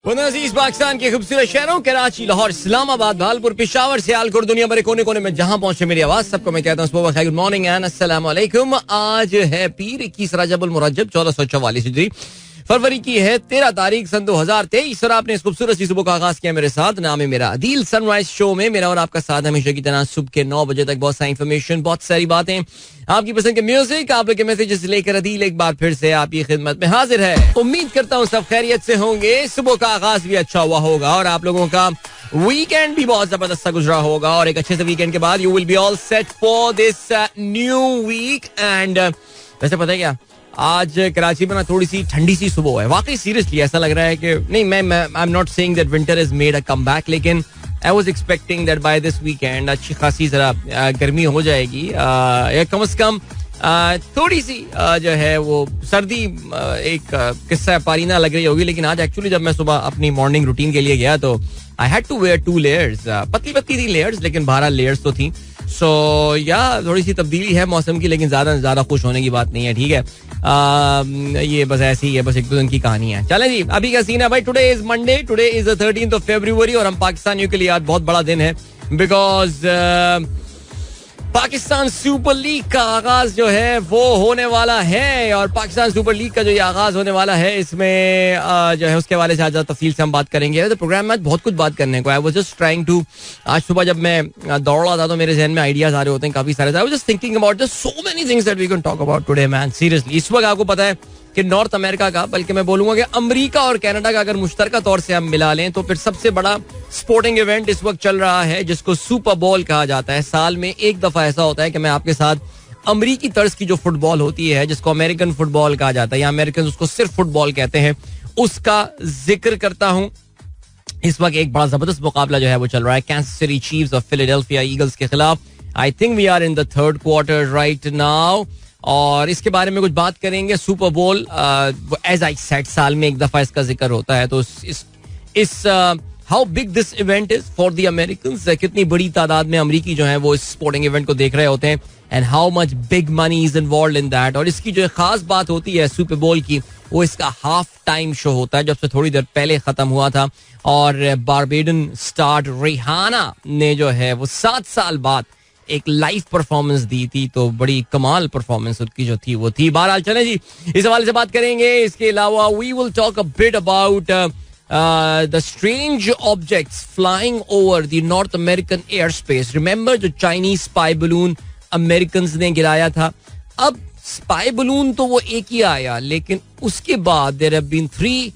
अजीज पाकिस्तान के खूबसूरत शहरों कराची, लाहौर, इस्लामाबाद, भालपुर, पेशावर, सियालकोट, दुनिया भर कोने कोने में जहां पहुंचे मेरी आवाज, सबको मैं कहता हूँ गुड मॉर्निंग एंड अस्सलाम वालेकुम। आज है पीर 21 रजबुल मुरज्जब 1444 हिजरी, फरवरी की है 13 तारीख सन 2023 और आपने इस खूबसूरत सी सुबह का आगाज किया मेरे साथ। नाम है मेरा अदील। सनराइज शो में मेरा और आपका साथ हमेशा की तरह सुबह के 9 बजे तक बहुत सारी इन्फॉर्मेशन, बहुत सारी बातें, आपकी पसंद के म्यूजिक, आप लोग के मैसेजेस लेकर अदील एक बार फिर से आपकी खिदमत में हाजिर है। उम्मीद करता हूँ सब खैरियत से होंगे, सुबह का आगाज भी अच्छा हुआ होगा और आप लोगों का वीकेंड भी बहुत जबरदस्त सा गुजरा होगा और एक अच्छे से वीकेंड के बाद you will be all set for this new week. And वैसे पता है क्या, आज कराची में ना थोड़ी सी ठंडी सी सुबह है। वाकई सीरियसली ऐसा लग रहा है कि नहीं, मैं I am not saying that winter has made a comeback, लेकिन I was expecting that by this weekend अच्छी खासी जरा गर्मी हो जाएगी, या कम से कम थोड़ी सी जो है वो सर्दी एक किस्सा पारीना लग रही होगी। लेकिन आज एक्चुअली जब मैं सुबह अपनी मॉर्निंग रूटीन के लिए गया तो I had to wear 2 layers, पतली पतली थी लेयर्स, लेकिन 12 लेयर्स तो थी। सो या थोड़ी सी तब्दीली है मौसम की, लेकिन ज्यादा खुश होने की बात नहीं है, ठीक है। ये बस ऐसी है, बस एक दो दिन की कहानी है। चलें जी, अभी का सीन है भाई। Today is Monday, today is 13th of February और हम पाकिस्तानियों के लिए आज बहुत बड़ा दिन है, बिकॉज पाकिस्तान सुपर लीग का आगाज जो है वो होने वाला है। और पाकिस्तान सुपर लीग का जो ये आगाज होने वाला है, इसमें जो है उसके हवाले से आज तफसील से हम बात करेंगे। तो प्रोग्राम में आज बहुत कुछ बात करने को है। I was just trying to, आज सुबह जब मैं दौड़ रहा था तो मेरे जहन में आइडियाज आ रहे होते हैं काफी सारे। I was just thinking about just so many things that we can talk about today man, seriously. इस वक्त आपको पता है कि नॉर्थ अमेरिका का, बल्कि मैं बोलूंगा कि अमेरिका और कनाडा का अगर मुश्तरका तौर से हम मिला लें तो फिर सबसे बड़ा स्पोर्टिंग इवेंट इस वक्त चल रहा है जिसको सुपर बोल कहा जाता है। साल में एक दफा ऐसा होता है कि मैं आपके साथ अमेरिकी तर्ज की जो फुटबॉल होती है, जिसको अमेरिकन फुटबॉल कहा जाता है या अमेरिकन उसको सिर्फ फुटबॉल कहते हैं, उसका जिक्र करता हूं। इस वक्त एक बड़ा जबरदस्त मुकाबला जो है वो चल रहा है कांसास सिटी चीफ्स और फिलाडेल्फिया ईगल्स के खिलाफ। I think we are in the third quarter right now और इसके बारे में कुछ बात करेंगे। सुपर बोल एज आई सेड साल में एक दफा इसका जिक्र होता है, तो इस how big this event is for the Americans, कितनी बड़ी तादाद में अमरीकी जो है वो इस स्पोर्टिंग इवेंट को देख रहे होते हैं, and how much big money is involved in that. और इसकी जो खास बात होती है सुपर बोल की, वो इसका हाफ टाइम शो होता है, जब से थोड़ी देर पहले खत्म हुआ था। और बारबेडन स्टार रिहाना ने जो है वो 7 साल बाद एक लाइव परफॉर्मेंस दी थी, तो बड़ी कमाल परफॉर्मेंस उनकी जो थी वो थी। बहरहाल चलें जी, इस हवाले से बात करेंगे। इसके अलावा we will talk a bit about the strange objects flying over the North American airspace. Remember जो चाइनीज स्पाई बलून अमेरिकन ने गिराया था, अब स्पाई बलून तो वो एक ही आया, लेकिन उसके बाद there have been 3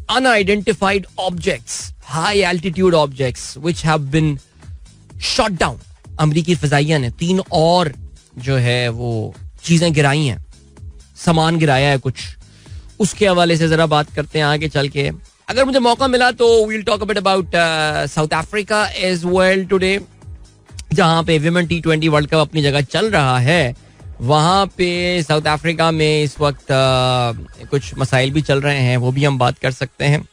unidentified objects, high altitude objects which have been shot down. अमरीकी फिजाइया ने 3 और जो है वो चीजें गिराई हैं, सामान गिराया है कुछ, उसके हवाले से जरा बात करते हैं आगे चल के। अगर मुझे मौका मिला तो we'll talk a bit about South Africa as well today, जहां पे विमेन T20 वर्ल्ड कप अपनी जगह चल रहा है। वहां पे साउथ अफ्रीका में इस वक्त कुछ मसाइल भी चल रहे हैं, वो भी हम बात कर सकते हैं।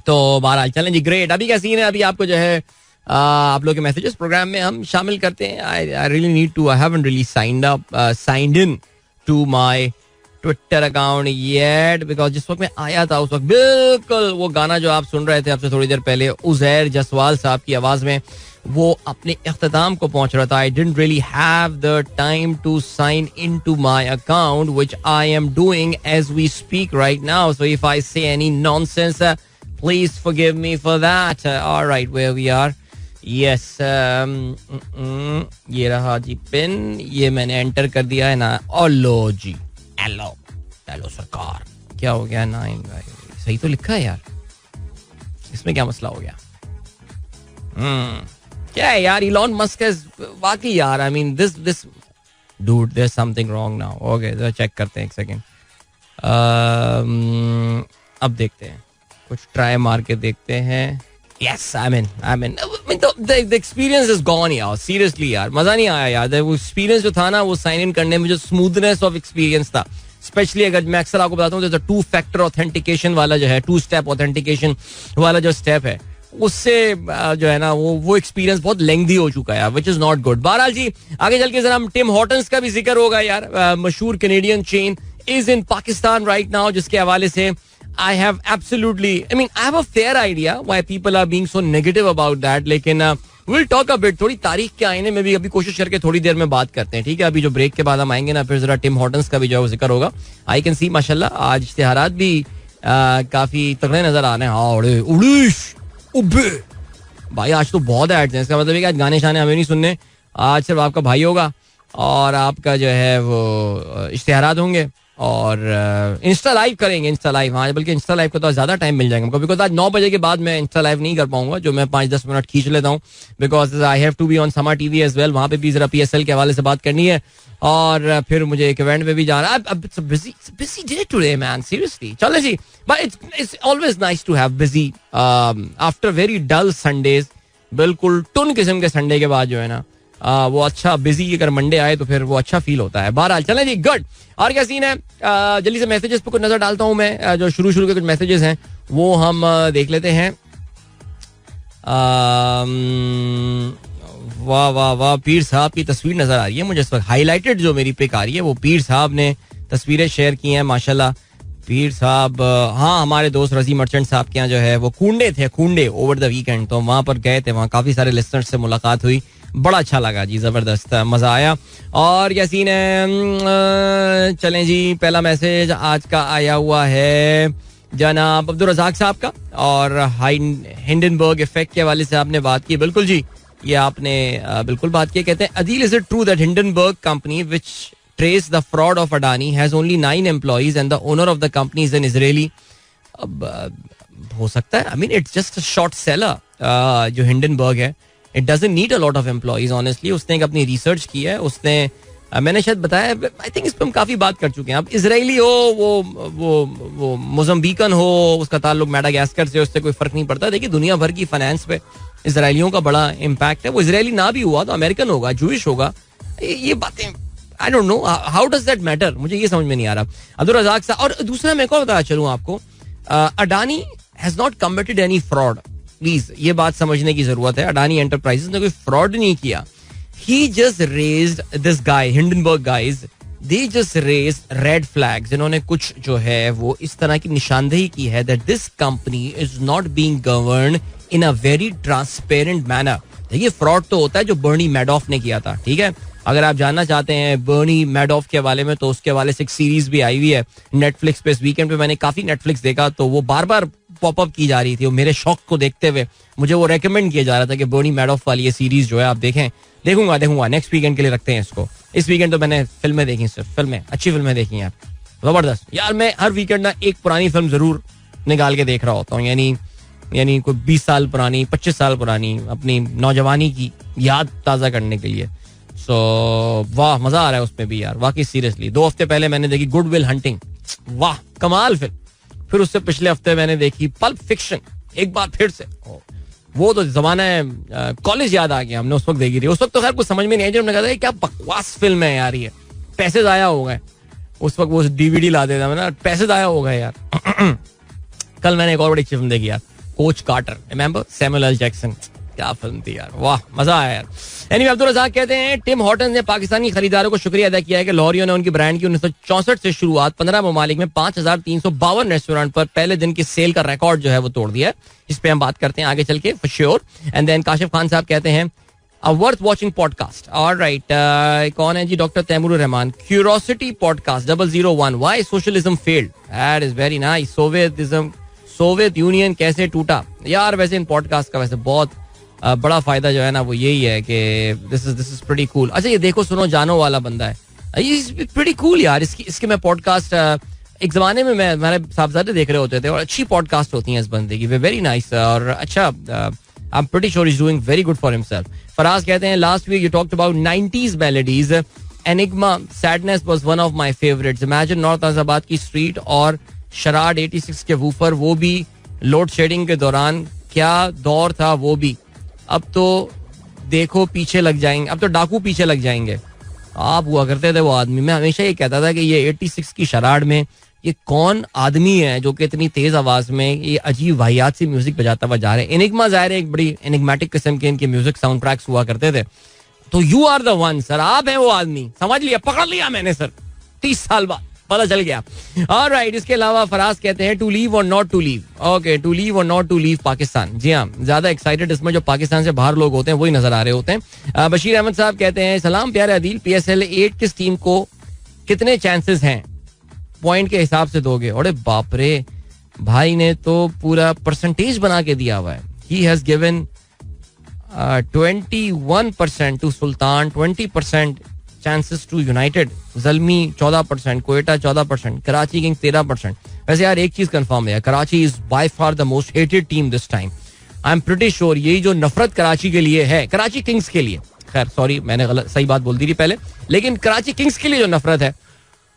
तो बहरहाल चलें जी, ग्रेट। अभी क्या सीन है, अभी आपको जो है आप लोग के मैसेजेस प्रोग्राम में हम शामिल करते हैं। I really need to, I haven't really signed in to my Twitter account yet, because जिस वक्त मैं आया था उस वक्त बिल्कुल वो गाना जो आप सुन रहे थे आपसे थोड़ी देर पहले उज़ैर जसवाल साहब की आवाज में, वो अपने इख्तिताम को पहुंच रहा था। I didn't really have the time to sign in to my account which I am doing as we speak right now, so if I say any nonsense please forgive me for that. Alright, where we are, yes, ये रहा जी pin, ये मैंने enter कर दिया है ना। ओलो जी, hello hello सरकार, क्या हो गया? 9 सही तो लिखा है यार, इसमें क्या मसला हो गया? क्या है यार, इलॉन मस्क है वाकई यार, I mean this dude, there is something wrong now. Okay, जरा चेक करते हैं एक सेकेंड। अब देखते हैं, कुछ ट्राई मार के देखते हैं। Yes, I mean, the experience is gone यार, seriously यार, मजा नहीं आया यार। वो एक्सपीरियंस जो था ना, वो साइन इन करने में जो स्मूथनेस ऑफ एक्सपीरियंस था, स्पेशली अगर मैं अक्सर आपको बताता हूँ, 2 फैक्टर ऑथेंटिकेशन वाला जो है, 2 स्टेप ऑथेंटिकेशन वाला जो स्टेप है, उससे जो है ना वो एक्सपीरियंस बहुत लेंथी हो चुका है, विच इज नॉट गुड। बहरहाल जी, आगे चल के जरा टिम हॉर्टन्स का भी जिक्र होगा यार। मशहूर Canadian chain is in Pakistan right now, जिसके हवाले से I have absolutely, I mean, I have a fair idea why people are being so negative about that. लेकिन we'll talk a bit. थोड़ी तारीख के आईने में भी अभी कोशिश करके थोड़ी देर में बात करते हैं, ठीक है. अभी जो ब्रेक के बाद हम आएंगे ना, फिर जरा टिम हॉर्टन्स का भी जो है वो जिक्र होगा. आई कैन सी माशाल्लाह आज इश्तिहारात भी काफी तगड़े नजर आ रहे हैं. हाँ उड़ीश उब्बे भाई, आज तो बहुत एड्स हैं. इसका मतलब है कि आज गाने शाने हमें नहीं सुनने. आज सिर्फ आपका भाई होगा और आपका जो है वो इश्तिहारात होंगे और इंस्टा लाइव करेंगे. इंस्टा लाइव, हाँ, बल्कि इंस्टा लाइव को तो ज़्यादा टाइम मिल जाएगा बिकॉज आज 9 बजे के बाद मैं इंस्टा लाइव नहीं कर पाऊंगा, जो मैं 5-10 मिनट खींच लेता हूँ because I have to be on Samaa TV as well. वहाँ पे भी जरा PSL के हवाले से बात करनी है और फिर मुझे एक इवेंट में भी जाना है. Busy day today man, seriously. चलो जी, but it's always nice to have busy after very dull Sundays. बिल्कुल टुन किस्म के संडे के बाद जो है ना वो अच्छा बिजी, अगर मंडे आए तो फिर वो अच्छा फील होता है. बहरहाल चलें जी, गुड. और क्या सीन है, जल्दी से मैसेजेस पे कुछ नजर डालता हूं मैं. जो शुरू के कुछ मैसेजेस हैं वो हम देख लेते हैं. वाह वाह वाह, पीर साहब की तस्वीर नजर आ रही है मुझे इस वक्त. हाईलाइटेड जो मेरी पिक आ रही है वो पीर साहब ने तस्वीरें शेयर की हैं माशाल्लाह. पीर साहब, हाँ, हमारे दोस्त रजी मर्चेंट साहब के यहाँ जो है वो खूंडे ओवर द वीकेंड, तो वहाँ पर गए थे. वहाँ काफी सारे लिस्टनर्स से मुलाकात हुई, बड़ा अच्छा लगा जी, जबरदस्त मजा आया. और क्या सीन है, चलें जी, पहला मैसेज आज का आया हुआ है जनाब अब्दुल रजाक साहब का और हिंडनबर्ग इफेक्ट के हवाले से आपने बात की. बिल्कुल जी, ये आपने बिल्कुल बात की. कहते हैं Adeel, is it true that Hindenburg company which trace the fraud of Adani has only 9 employees and the owner of the company is an Israeli? हो सकता है, I mean it's just a short seller. जो हिंडनबर्ग है, it doesn't need a lot of employees honestly. उसने एक अपनी research की है. उसने मैंने शायद बताया, आई थिंक इस पर हम काफी बात कर चुके हैं. अब इजरायली हो, वो मोजम्बिकन हो, उसका ताल्लुक मेडागास्कर से, उससे कोई फर्क नहीं पड़ता. देखिए, दुनिया भर की फाइनेंस पे इजरायलियों का बड़ा इम्पैक्ट है. वो इजरायली ना भी हुआ तो अमेरिकन होगा, जूइश होगा. ये बातें I don't know how does that matter, मुझे ये समझ में नहीं आ रहा. अब्दुल रजाक साहब, और दूसरा मैं को बताया चलूं आपको, Adani has not committed any fraud. Please ये बात समझने की जरूरत है. अडानी एंटरप्राइजेस ने कोई फ्रॉड नहीं किया. He just raised this guy, Hindenburg guys, they just raised red flags. इन्होंने कुछ जो है वो इस तरह की निशानदेही की है that this company is not being governed in a very transparent manner. देखिए, फ्रॉड तो होता है जो बर्नी मैडॉफ ने किया था, ठीक है. अगर आप जानना चाहते हैं बर्नी मैडॉफ के हवाले में, तो उसके हवाले से एक सीरीज भी आई हुई है नेटफ्लिक्स पे. इस वीकेंड पे मैंने काफी नेटफ्लिक्स देखा, तो वो बार बार पॉपअप की जा रही थी. और मेरे शौक को देखते हुए मुझे वो रेकमेंड किया जा रहा था कि बर्नी मैडॉफ वाली ये सीरीज जो है आप देखें. देखूंगा नेक्स्ट वीकेंड के लिए रखते हैं इसको. इस वीकेंड तो मैंने फिल्में देखी, सिर्फ फिल्में, अच्छी फिल्में देखी हैं जबरदस्त यार. मैं हर वीकेंड ना एक पुरानी फिल्म जरूर निकाल के देख रहा होता हूँ. यानी कोई 20 साल पुरानी, 25 साल पुरानी, अपनी नौजवानी की याद ताज़ा करने के लिए. सो वाह, मजा आ रहा है उसमें भी यार, वाकई सीरियसली. 2 हफ्ते पहले मैंने देखी गुड विल हंटिंग, वाह कमाल फिल्म. फिर उससे पिछले हफ्ते मैंने देखी पल्प फिक्शन, एक बार फिर से. वो तो जमाना है, कॉलेज याद आ गया. हमने उस वक्त देखी थी. उस वक्त तो खैर कुछ समझ में नहीं आई, जब हमने कहा था क्या बकवास फिल्म है यार, ये पैसे जाया हो गए. उस वक्त वो DVD ला देता मैंने, पैसे जाया हो गए यार. कल मैंने एक और बड़ी फिल्म देखी यार, Coach Carter, remember, Samuel L Jackson. क्या फिल्म थी यार, वाह मजा आया यार. एनीवे, अब्दुल रज़ाक कहते हैं टिम हॉर्टन ने पाकिस्तानी खरीदारों को शुक्रिया अदा किया है कि लाहौरियों ने उनकी ब्रांड की 1964 से शुरुआत 15 ममालिक में 5352 रेस्टोरेंट पर पहले दिन की सेल का रिकॉर्ड जो है वो तोड़ दिया है. इस पे हम बात करते हैं आगे चल के for sure. And then Kashif Khan साहब कहते हैं a worth watching podcast. Alright, कौन है जी? Doctor Taimur Rahman. Curiosity podcast 001 why socialism failed. That is very nice. Soviet Union कैसे टूटा यार. वैसे इन पॉडकास्ट का वैसे बहुत बड़ा फायदा जो है ना वो यही है कि दिस इज प्रीटी कूल. अच्छा, ये देखो सुनो जानो वाला बंदा है, ये प्रीटी कूल यार. इसके मैं पॉडकास्ट एक जमाने में मैं हमारे साहबजादे देख रहे होते थे, और अच्छी पॉडकास्ट होती हैं इस बंदे की, वेरी नाइस. और अच्छा, I am pretty sure he is doing very good for himself. Faraz कहते हैं last week you talked about 90s melodies. Enigma sadness was one of my favourites. Imagine north आजाबाद की स्ट्रीट और शराड 86 के वूफर, वो भी लोड शेडिंग के दौरान. क्या दौर था वो भी. अब तो देखो पीछे लग जाएंगे, अब तो डाकू पीछे लग जाएंगे. आप हुआ करते थे वो आदमी. मैं हमेशा ये कहता था कि ये 86 की शराड में ये कौन आदमी है जो कि इतनी तेज आवाज में ये अजीब वाहियात सी म्यूजिक बजाता हुआ जा रहा है. एनिग्मा ज़ाहिर है एक बड़ी एनिग्मेटिक किस्म के इनके म्यूजिक साउंड ट्रैक्स हुआ करते थे. तो you are the one sir, आप हैं वो आदमी. समझ लिया, पकड़ लिया मैंने सर 30 साल बाद. पता चल गया. ऑलराइट, इसके अलावा फराज कहते हैं टू लीव और not to leave. Okay, to leave और नॉट टू लीव पाकिस्तान. जी हाँ, ज्यादा एक्साइटेड इसमें जो पाकिस्तान से बाहर लोग होते हैं वही नजर आ रहे होते हैं. बशीर अहमद साहब कहते हैं सलाम प्यारे अदील, PSL 8 किस टीम को कितने चांसेस हैं पॉइंट के हिसाब से दोगे? अरे बाप रे, भाई ने तो पूरा परसेंटेज बना के दिया हुआ है. He has given 21% to Sultan, 20% chances to United, Zalmi 14%, Quetta 14%, Karachi Kings 13%. वैसे यार एक चीज कंफर्म है, Karachi is by far the most hated team this time. I am pretty sure यही जो नफरत कराची के लिए है, कराची किंग्स के लिए, खैर सॉरी मैंने गलत सही बात बोल दी थी पहले, लेकिन कराची किंग्स के लिए जो नफरत है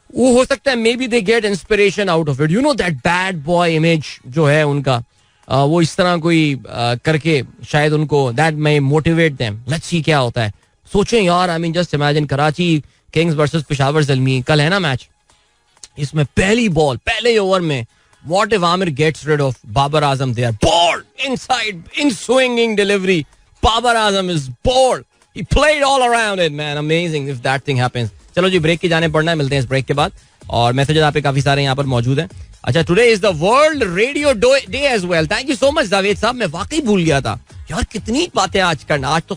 वो हो सकता है may be they get inspiration out of it. You know that bad boy image जो है उनका, वो इस तरह कोई करके शायद उनको that may motivate them. Let's see क्या होता है. सोचें यार, I mean just imagine Karachi Kings versus Peshawar Zalmi, कल है ना मैच, इसमें पहली बॉल पहले ओवर में what if Aamir gets rid of Babar Azam there, ball inside inswinging delivery, Babar Azam is bowled, he played all around it man, amazing if that thing happens. चलो जी, break की जाने पड़ना है, मिलते हैं इस ब्रेक के बाद. और मैसेजेस आप पे काफी सारे यहाँ पर मौजूद हैं. अच्छा, today is the world radio day as well. Thank you so much Javed साहब, मैं वाकई भूल गया था यार, कितनी बातें आज करना, आज तो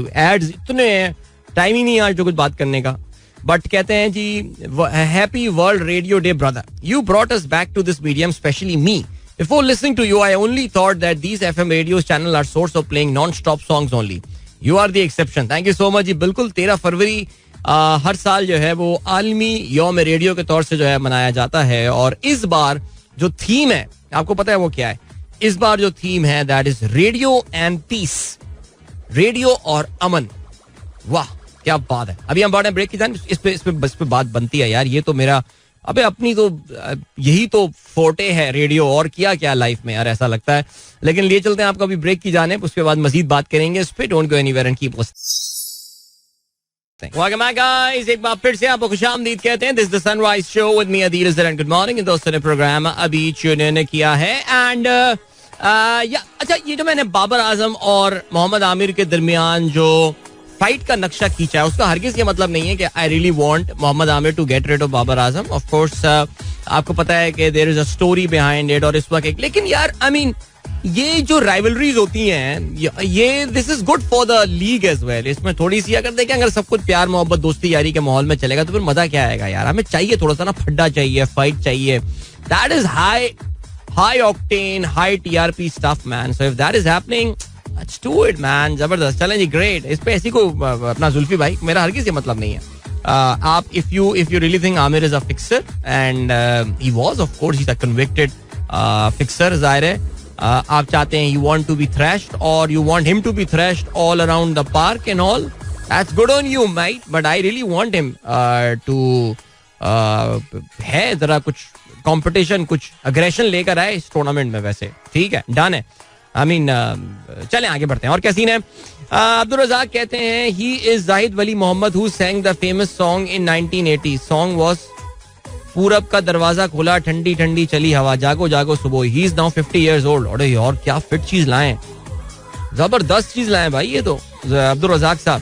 एड्स इतने हैं, टाइम ही नहीं आज तो कुछ बात करने का. बट कहते हैं जी, happy world radio day brother, you brought us back to this medium, specially me. Before listening to you, I only thought that these FM radio channel are source of playing non-stop songs only. You are the exception. Thank you so much जी. बिल्कुल 13 फरवरी हर साल जो है वो आलमी यौम radio के तौर से जो है मनाया जाता है. और इस बार जो थीम है, आपको पता है वो क्या है? इस बार जो थीम है that is radio and peace, radio और अमन. वाह क्या बात है. अभी हम बढ़ रहे हैं ब्रेक की जान, इस पे बात बनती है यार. ये तो मेरा अबे अपनी तो यही तो फोटे है रेडियो, और क्या क्या लाइफ में यार ऐसा लगता है. लेकिन लिए चलते हैं आपको अभी ब्रेक की जाने, उसके बाद मजीद बात करेंगे इस पे. Don't go anywhere and keep Welcome back guys, एक बार फिर से आपको खुशामदीद कहते हैं. This the sunrise show with me Adeel Izzar and good morning. दोस्तों ने प्रोग्राम अभी ट्यून किया है एंड अच्छा, ये जो मैंने बाबर आजम और मोहम्मद आमिर के दरमियान जो फाइट का नक्शा खींचा है, उसका हरगिज ये मतलब नहीं है कि I really want Mohammad Aamir to get rid of Babar Azam. Of course आपको पता है कि there is a story behind it और इस वक्त, लेकिन यार आई मीन ये जो राइवलरीज होती हैं ये this is good for the league as well. इसमें थोड़ी सी अगर देखें, अगर सब कुछ प्यार मोहब्बत दोस्ती यारी के माहौल में चलेगा तो फिर मजा क्या आएगा यार. हमें चाहिए थोड़ा सा ना फड्डा चाहिए, फाइट चाहिए. That is high octane, high TRP stuff man. So if that is happening, let's do it man. जबरदस्त. चलें जी, ग्रेट. इस पे ऐसी को अपना जुल्फी भाई, मेरा हरगिज़ ये मतलब नहीं है. आप if you really think Aamir is a fixer and he was, of course he is a convicted fixer, जाहिर है. आप चाहते हैं, you want to be thrashed और you want him to be thrashed all around the park and all. That's good on you mate, but I really want him to है जरा कुछ competition, कुछ अग्रेशन लेकर आए इस टूर्नामेंट में. वैसे ठीक है, डन है. आई मीन चलें आगे बढ़ते हैं. और क्या सीन है? अब्दुल रज़ाक कहते हैं he is Zahid Wali Mohammad who sang the famous song in 1980. Song was Purab ka दरवाजा खुला, ठंडी ठंडी चली हवा, जागो जागो सुबह. He is now 50 years old. अरे यार क्या फिट चीज लाए, जबरदस्त चीज लाए भाई ये तो अब्दुल रज़ाक साहब.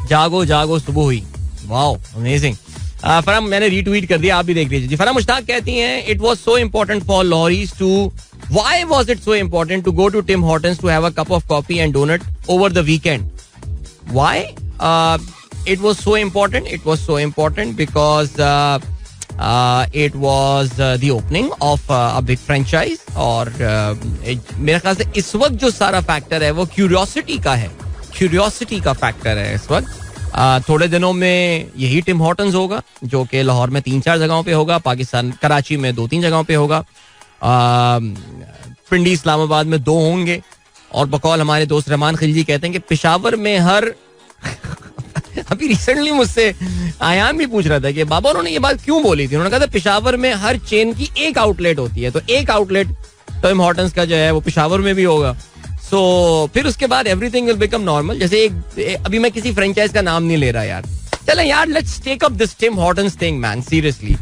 जागो जागो सुबह हुई, वाओ अमेजिंग. फरहम मैंने रीट्वीट कर दिया, आप भी देख लीजिए जी. फरहम मुश्ताक कहती हैं it was so important for Lahoris to, why was it so important to go to Tim Hortons to have a cup of coffee and donut over the weekend? Why it was so important? It was so important because it was the opening of a big franchise. और मेरे ख्याल से इस वक्त जो सारा factor है वो क्यूरियोसिटी का है, क्यूरियोसिटी का फैक्टर है इस वक्त. थोड़े दिनों में यही टिम हॉर्टन्स होगा जो कि लाहौर में 3-4 जगहों पे होगा, पाकिस्तान कराची में 2-3 जगहों पे होगा, पिंडी इस्लामाबाद में 2 होंगे. और बकौल हमारे दोस्त रहमान खिलजी कहते हैं कि पेशावर में हर अभी रिसेंटली मुझसे आयान भी पूछ रहा था कि बाबा उन्होंने ये बात क्यों बोली थी. उन्होंने कहा था पेशावर में हर चेन की एक आउटलेट होती है, तो एक आउटलेट टिम हॉर्टन्स का जो है वो पेशावर में भी होगा. सो फिर उसके बाद एवरीथिंग विल बिकम नॉर्मल. जैसे अभी मैं किसी फ्रेंचाइज का नाम नहीं ले रहा यार. चलें यार, let's take up this Tim Hortons thing man, seriously.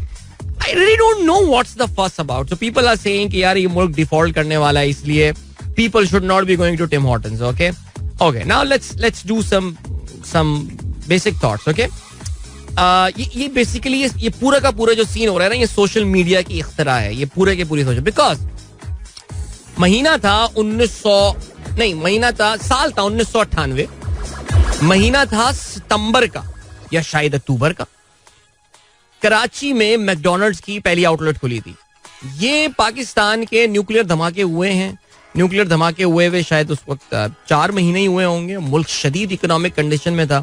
I really don't know what's the fuss about. So people are saying कि यार ये मुल्क डिफॉल्ट करने वाला है, इसलिए people should not be going to Tim Hortons. Okay, now let's do some basic thoughts. Okay, ये basically ये पूरा का पूरा जो सीन हो रहा है ना, ये सोशल मीडिया की इख्तरा है, ये पूरे के पूरी सोशल, बिकॉज महीना था 1998, महीना था सितंबर का या शायद अक्टूबर का, कराची में मैकडॉनल्ड्स की पहली आउटलेट खुली थी. ये पाकिस्तान के न्यूक्लियर धमाके हुए हैं, न्यूक्लियर धमाके हुए हुए शायद उस वक्त 4 महीने ही हुए होंगे. मुल्क शदीद इकोनॉमिक कंडीशन में था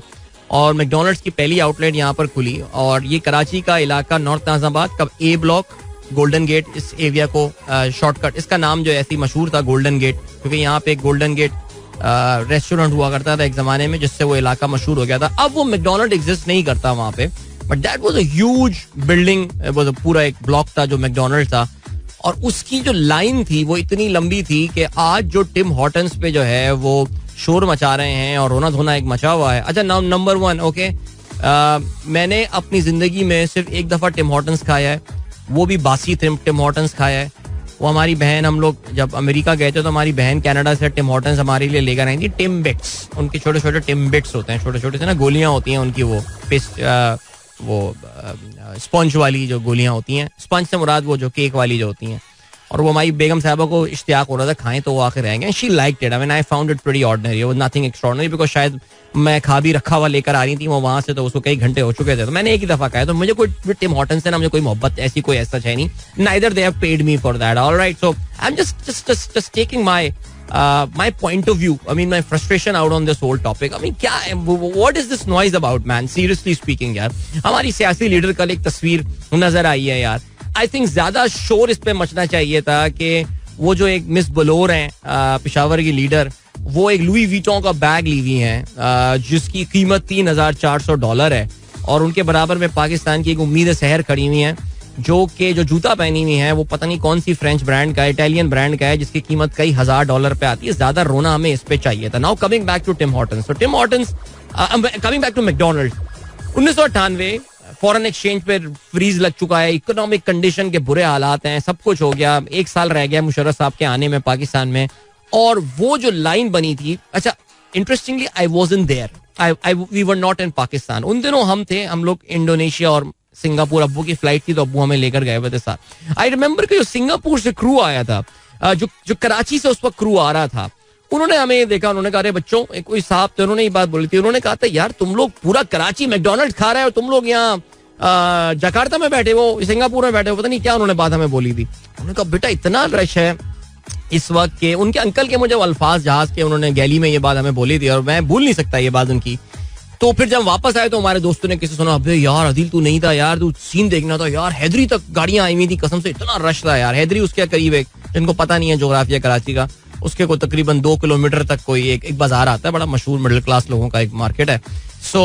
और मैकडॉनल्ड्स की पहली आउटलेट यहाँ पर खुली. और ये कराची का इलाका नॉर्थ नाज़ाबाद का ए ब्लॉक, गोल्डन गेट, इस एरिया को शॉर्टकट, इसका नाम जो ऐसी मशहूर था गोल्डन गेट, क्योंकि यहाँ पे एक गोल्डन गेट रेस्टोरेंट हुआ करता था एक जमाने में, जिससे वो इलाका मशहूर हो गया था. अब वो मैकडॉनल्ड एग्जिस्ट नहीं करता वहाँ पे, but that was a huge building, पूरा एक ब्लॉक था जो मैकडॉनल्ड था. और उसकी जो लाइन थी वो इतनी लंबी थी कि आज जो टिम हॉर्टन्स पे जो है वो शोर मचा रहे हैं और रोना धोना एक मचा हुआ है. अच्छा, नाम नंबर 1, ओके, मैंने अपनी जिंदगी में सिर्फ एक दफा टिम हॉर्टन्स खाया है, वो भी बासी टिम हॉर्टन्स खाया है. वो हमारी बहन, हम लोग जब अमेरिका गए थे तो हमारी बहन कनाडा से टिम हॉर्टन्स हमारे लिए लेकर आई थी. टिम बिट्स, उनके छोटे छोटे टिम बिट्स होते हैं, छोटे छोटे से ना गोलियां होती हैं उनकी, वो पेस्ट, वो स्पंज वाली जो गोलियां होती हैं, स्पंज से मुराद वो जो केक वाली जो होती हैं. और वो हमारी बेगम साहबा को इश्तियाक हो रहा था खाएं, तो वो आके रहेंगे. She liked it. I mean I found it pretty ordinary, was nothing extraordinary, because शायद मैं खा भी रखा हुआ लेकर आ रही थी वो वहां से, तो उसको कई घंटे हो चुके थे, तो मैंने एक ही दफा खाया. तो मुझे कोई टिम हॉर्टन से ना मुझे कोई मोहब्बत ऐसी कोई ऐसा है नहीं, neither they have paid me for that. Alright, so I am just taking my point of view, I mean my frustration out on this whole topic. I mean क्या है, what is this noise about, man? Seriously speaking यार, हमारी सियासी leader कल एक तस्वीर नजर आई है यार. आई थिंक ज्यादा शोर इस पे मचना चाहिए था कि वो जो एक मिस बलोर हैं पेशावर की लीडर, वो एक लुई वीटों का बैग ली हुई हैं जिसकी कीमत $3,400 है, और उनके बराबर में पाकिस्तान की एक उम्मीद सहर खड़ी हुई है जो जूता पहनी हुई है वो पता नहीं कौन सी फ्रेंच ब्रांड का है, इटालियन ब्रांड का है, जिसकी कीमत कई $1,000 पे आती है. ज्यादा रोना हमें इस पे चाहिए था. Now coming back to Tim Hortons, तो Tim Hortons, coming back to McDonald's, 1998 foreign exchange पे फ्रीज लग चुका है, इकोनॉमिक कंडीशन के बुरे हालात हैं, सब कुछ हो गया, 1 साल रह गया मुशर्रफ साहब के आने में पाकिस्तान में, और वो जो लाइन बनी थी. अच्छा, interestingly I wasn't there, we were not in Pakistan. उन दिनों हम लोग इंडोनेशिया और सिंगापुर, अब्बू की फ्लाइट थी तो अब्बू हमें लेकर गए हुए थे साथ. आई रिमेम्बर कि जो सिंगापुर से क्रू आया था, जो कराची से उस वक्त क्रू आ रहा था, उन्होंने हमें देखा, उन्होंने कहा, अरे बच्चों, कोई साहब थे, उन्होंने ये बात बोली थी, उन्होंने कहा था यार तुम लोग पूरा कराची मैकडॉनल्ड खा रहे हो, तुम लोग यहाँ जकार्ता में बैठे हो, सिंगापुर में बैठे हो, पता नहीं क्या उन्होंने बात हमें बोली थी. उन्होंने कहा बेटा इतना रश है इस वक्त के, उनके अंकल के मुझे अल्फाज जहाज के, उन्होंने गैली में ये बात हमें बोली थी और मैं भूल नहीं सकता ये बात उनकी. तो फिर जब वापस आए तो हमारे दोस्तों ने किसी सुना, अबे यार अदिल तू नहीं था यार, तू सीन देखना था यार, हैदरी तक गाड़ियां आई हुई थी, कसम से इतना रश था यार. हैदरी उसके करीब एक, जिनको पता नहीं है जोग्राफिया कराची का, उसके को तकरीबन 2 किलोमीटर तक कोई एक बाजार आता है, बड़ा मशहूर मिडिल क्लास लोगों का एक मार्केट है. सो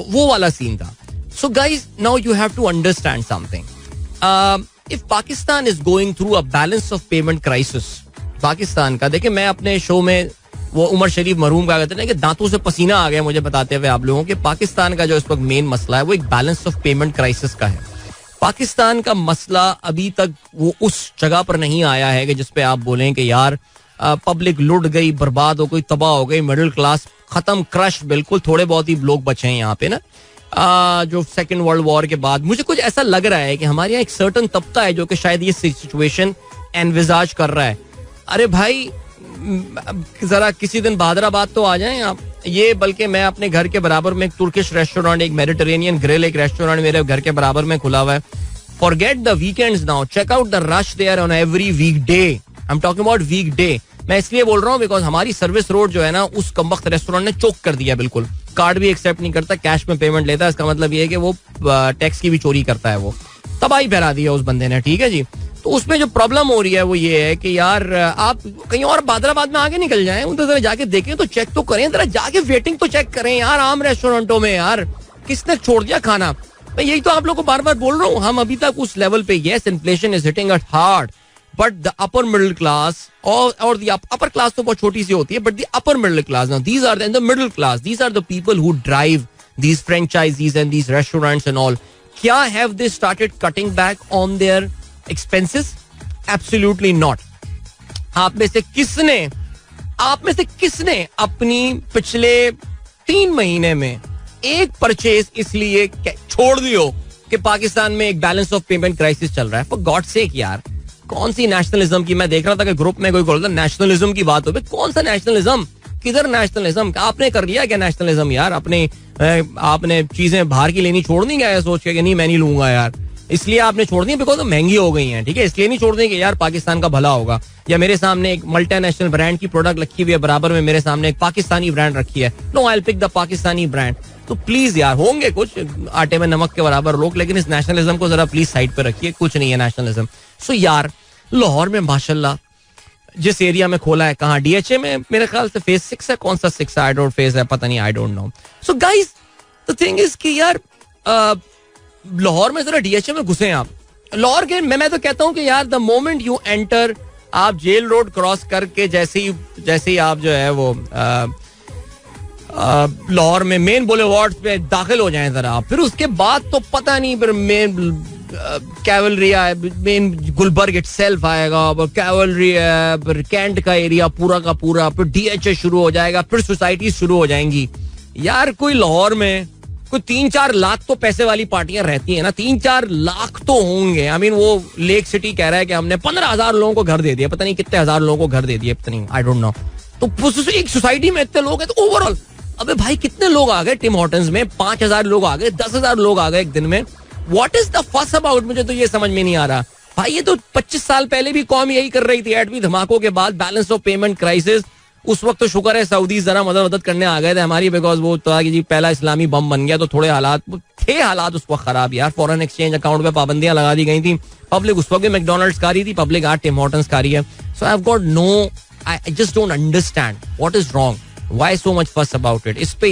वो वाला सीन था. So guys, now you have to understand something. If Pakistan is going through a balance of payment crisis, Pakistan का, देखिए मैं अपने शो में वो उमर शरीफ मरहूम का कहते हैं कि दांतों से पसीना आ गया मुझे बताते हुए आप लोगों के, पाकिस्तान का जो इस वक्त मेन मसला है वो एक बैलेंस ऑफ पेमेंट क्राइसिस का है. पाकिस्तान का मसला अभी तक वो उस जगह पर नहीं आया है कि जिसपे आप बोलें कि यार पब्लिक लुट गई, बर्बाद हो गई, तबाह हो गई, मिडिल क्लास खत्म, क्रश, बिल्कुल थोड़े बहुत ही लोग बचे हैं यहाँ पे ना. जो सेकेंड वर्ल्ड वॉर के बाद मुझे कुछ ऐसा लग रहा है कि हमारे यहाँ एक सर्टन तबका है जो कि शायद ये सिचुएशन एनविजाज कर रहा है. अरे भाई जरा किसी दिन बहादराबाद तो आ जाएं आप. ये बल्कि मैं अपने घर के बराबर में एक तुर्किश रेस्टोरेंट, एक मेडिटेरेनियन ग्रिल, एक रेस्टोरेंट मेरे घर के बराबर में खुला हुआ है. Forget the weekends now, check out the rush there on every weekday. I am talking about weekday. मैं इसलिए बोल रहा हूँ बिकॉज हमारी सर्विस रोड जो है ना, उस कमबख्त रेस्टोरेंट ने चोक कर दिया बिल्कुल. कार्ड भी एक्सेप्ट नहीं करता, कैश में पेमेंट लेता है. इसका मतलब ये है कि वो टैक्स की भी चोरी करता है. वो तबाही फैला दी है उस बंदे ने, ठीक है जी. तो उसमें जो प्रॉब्लम हो रही है वो ये है कि यार आप कहीं और बहादराबाद में आगे निकल जाएं, उधर जरा जाके देखें तो चेक तो करें, जरा जाके वेटिंग तो चेक करें यार. आम रेस्टोरेंटों में यार किसने छोड़ दिया खाना? मैं यही तो आप लोग को बार बार बोल रहा हूँ. हम अभी तक उस लेवल पे, yes inflation is hitting at hard, but the upper middle class और द अपर क्लास तो बहुत छोटी सी होती है, but the upper middle class, now these are the middle class, these are the people who drive these franchises and these restaurants and all. क्या have they started cutting back on their expenses? Absolutely not. आप में से किसने अपनी पिछले 3 महीने में एक परचेज इसलिए छोड़ दियो कि पाकिस्तान में एक बैलेंस ऑफ पेमेंट क्राइसिस चल रहा है. फॉर गॉड सेक यार, कौन सी नेशनलिज्म की, मैं देख रहा था कि ग्रुप में कोई बोल रहा था नेशनलिज्म की बात हो, कौन सा नेशनलिज्म, किधर नेशनलिज्म, आपने कर लिया क्या नेशनलिज्म यार? आपने चीजें बाहर की लेनी छोड़ दी क्या सोच के कि नहीं मैं नहीं लूंगा यार, इसलिए आपने छोड़ दी बिकॉज महंगी हो गई हैं, ठीक है, इसलिए नहीं छोड़ देंगे यार पाकिस्तान का भला होगा. या मेरे सामने एक मल्टीनेशनल ब्रांड की प्रोडक्ट रखी हुई है, बराबर में मेरे सामने एक पाकिस्तानी ब्रांड रखी है, no I will pick the Pakistani brand. तो प्लीज यार, होंगे कुछ आटे में नमक के बराबर लोग, लेकिन इस नेशनलिज्म को जरा प्लीज साइड पे रखिए, कुछ नहीं है नेशनलिज्म. सो यार लाहौर में माशाल्लाह जिस एरिया में खोला है, कहाँ, डीएचए में, मेरे ख्याल से फेज 6 है, कौन सा 6 आई डोंट फेज है, पता नहीं, I don't know. So guys the thing is कि यार लाहौर में जरा डीएचए में घुसे आप. लाहौर के मैं तो कहता हूँ कि यार द मोमेंट यू एंटर, आप जेल रोड क्रॉस करके जैसे ही आप जो है वो लाहौर में मेन बुलेवार्ड पे दाखिल हो जाएं जरा, फिर उसके बाद तो पता नहीं, फिर main cavalry main Gulberg itself आएगा, कैवलरी है, फिर कैंट का एरिया पूरा का पूरा, फिर डीएचए शुरू हो जाएगा, फिर सोसाइटी शुरू हो जाएंगी. यार कोई लाहौर में कोई 3-4 लाख तो पैसे वाली पार्टियां रहती हैं ना, 3-4 लाख तो होंगे. आई मीन वो लेक सिटी कह रहा है कि हमने 15,000 लोगों को घर दे दिया, पता नहीं कितने हजार लोगों को घर दे दिए, पता नहीं, आई डोंट नो. तो एक सोसाइटी में इतने लोग हैं तो ओवरऑल, अबे भाई कितने लोग आ गए टिम हॉर्टन्स में, 5,000 लोग आ गए, 10,000 लोग आ गए एक दिन में. व्हाट इज द फस अबाउट, मुझे तो ये समझ में नहीं आ रहा भाई. ये तो 25 साल पहले भी कौम यही कर रही थी, एटमी धमाकों के बाद बैलेंस ऑफ पेमेंट क्राइसिस. उस वक्त तो शुक्र है सऊदी जरा मदद करने आ गए थे हमारी, बिकॉज वो तो जी पहला इस्लामी बम बन गया, तो थोड़े हालात उस वक्त खराब यार. फॉरेन एक्सचेंज अकाउंट पे पाबंदियां लगा दी गई थी. पब्लिक उस वक्त भी मैकडोनल्ड्स खा रही थी, पब्लिक आज टिम हॉर्टन्स खा रही है. So I have got no, I just don't understand what is wrong, why so much fuss about it. इस पे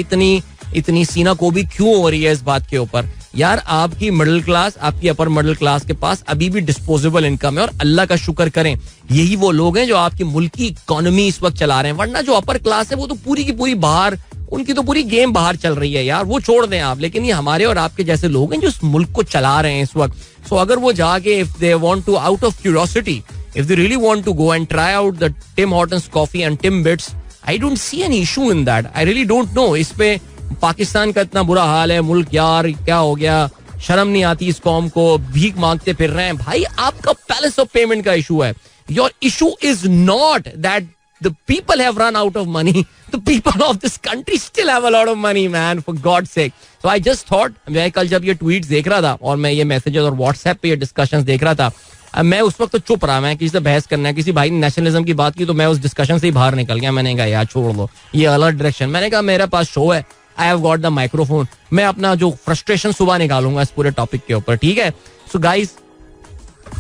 इतनी सीना को भी क्यों हो रही है इस बात के ऊपर. यार आपकी मिडिल क्लास, आपकी अपर मिडिल क्लास के पास अभी भी डिस्पोजेबल इनकम है, और अल्लाह का शुक्र करें यही वो लोग हैं जो आपकी मुल्क की इकोनॉमी इस वक्त चला रहे हैं. वरना जो अपर क्लास है वो तो पूरी की पूरी बाहर, उनकी तो पूरी गेम बाहर चल रही है यार, वो छोड़ दें आप. लेकिन ये हमारे और आपके जैसे लोग हैं जो इस मुल्क को चला रहे हैं इस वक्त. सो अगर वो जाके if they want to, out of curiosity, if they really want to go and try out the Tim Hortons coffee and Timbits, I don't see any issue in that. I really don't know. इस पे पाकिस्तान का इतना बुरा हाल है, मुल्क यार क्या हो गया, शर्म नहीं आती इस कौम को, भीख मांगते फिर रहे हैं. भाई आपका बैलेंस ऑफ पेमेंट का इशू है. Your issue is not that the people have run out of money, the people of this country still have a lot of money man, for God sake. So I just thought, मैं कल जब ये tweets देख रहा था और मैं ये मैसेजेस और व्हाट्सएप पे ये डिस्कशंस देख रहा था, मैं उस वक्त तो चुप रहा, मैं किसी से बहस करना है, किसी भाई ने नेशनलिज्म की बात की तो मैं उस डिस्कशन से ही बाहर निकल गया. मैंने कहा यार छोड़ दो, ये अलग डायरेक्शन. मैंने कहा मेरे पास शो है, आई हैव गॉट द माइक्रोफोन, मैं अपना जो फ्रस्ट्रेशन सुबह निकालूंगा इस पूरे टॉपिक के ऊपर, ठीक है. सो गाइस,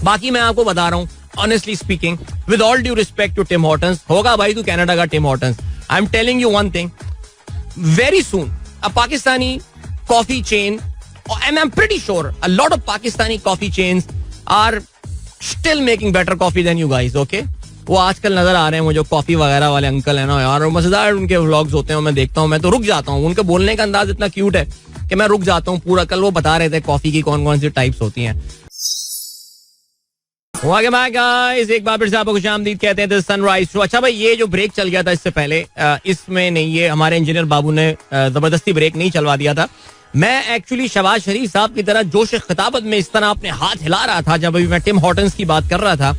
बाकी मैं आपको बता रहा हूँ honestly speaking, with all due respect to Tim Hortons, होगा भाई तू कनाडा का Tim Hortons. I am telling you one thing, very soon a Pakistani coffee chain, and I'm pretty sure a lot of Pakistani coffee chains are still making better coffee than you guys, okay? वो आजकल नजर आ रहे हैं, वो जो coffee वगैरह वाले uncle है ना यार, मजेदार उनके व्लॉग्स होते हैं, मैं देखता हूँ, मैं तो रुक जाता हूँ. उनके बोलने का अंदाज इतना क्यूट है कि मैं रुक जाता हूँ पूरा. कल वो बता रहे थे कॉफी की कौन कौन सी टाइप्स होती हैं. एक बार फिर से आपको खुशामदीद कहते हैं सनराइज शो. अच्छा भाई, ये जो ब्रेक चल गया था इससे पहले, इसमें नहीं, ये हमारे इंजीनियर बाबू ने जबरदस्ती ब्रेक नहीं चलवा दिया था. मैं एक्चुअली शहबाज शरीफ साहब की तरह जोश खिताबत में इस तरह अपने हाथ हिला रहा था जब अभी मैं टिम हॉर्टन्स की बात कर रहा था,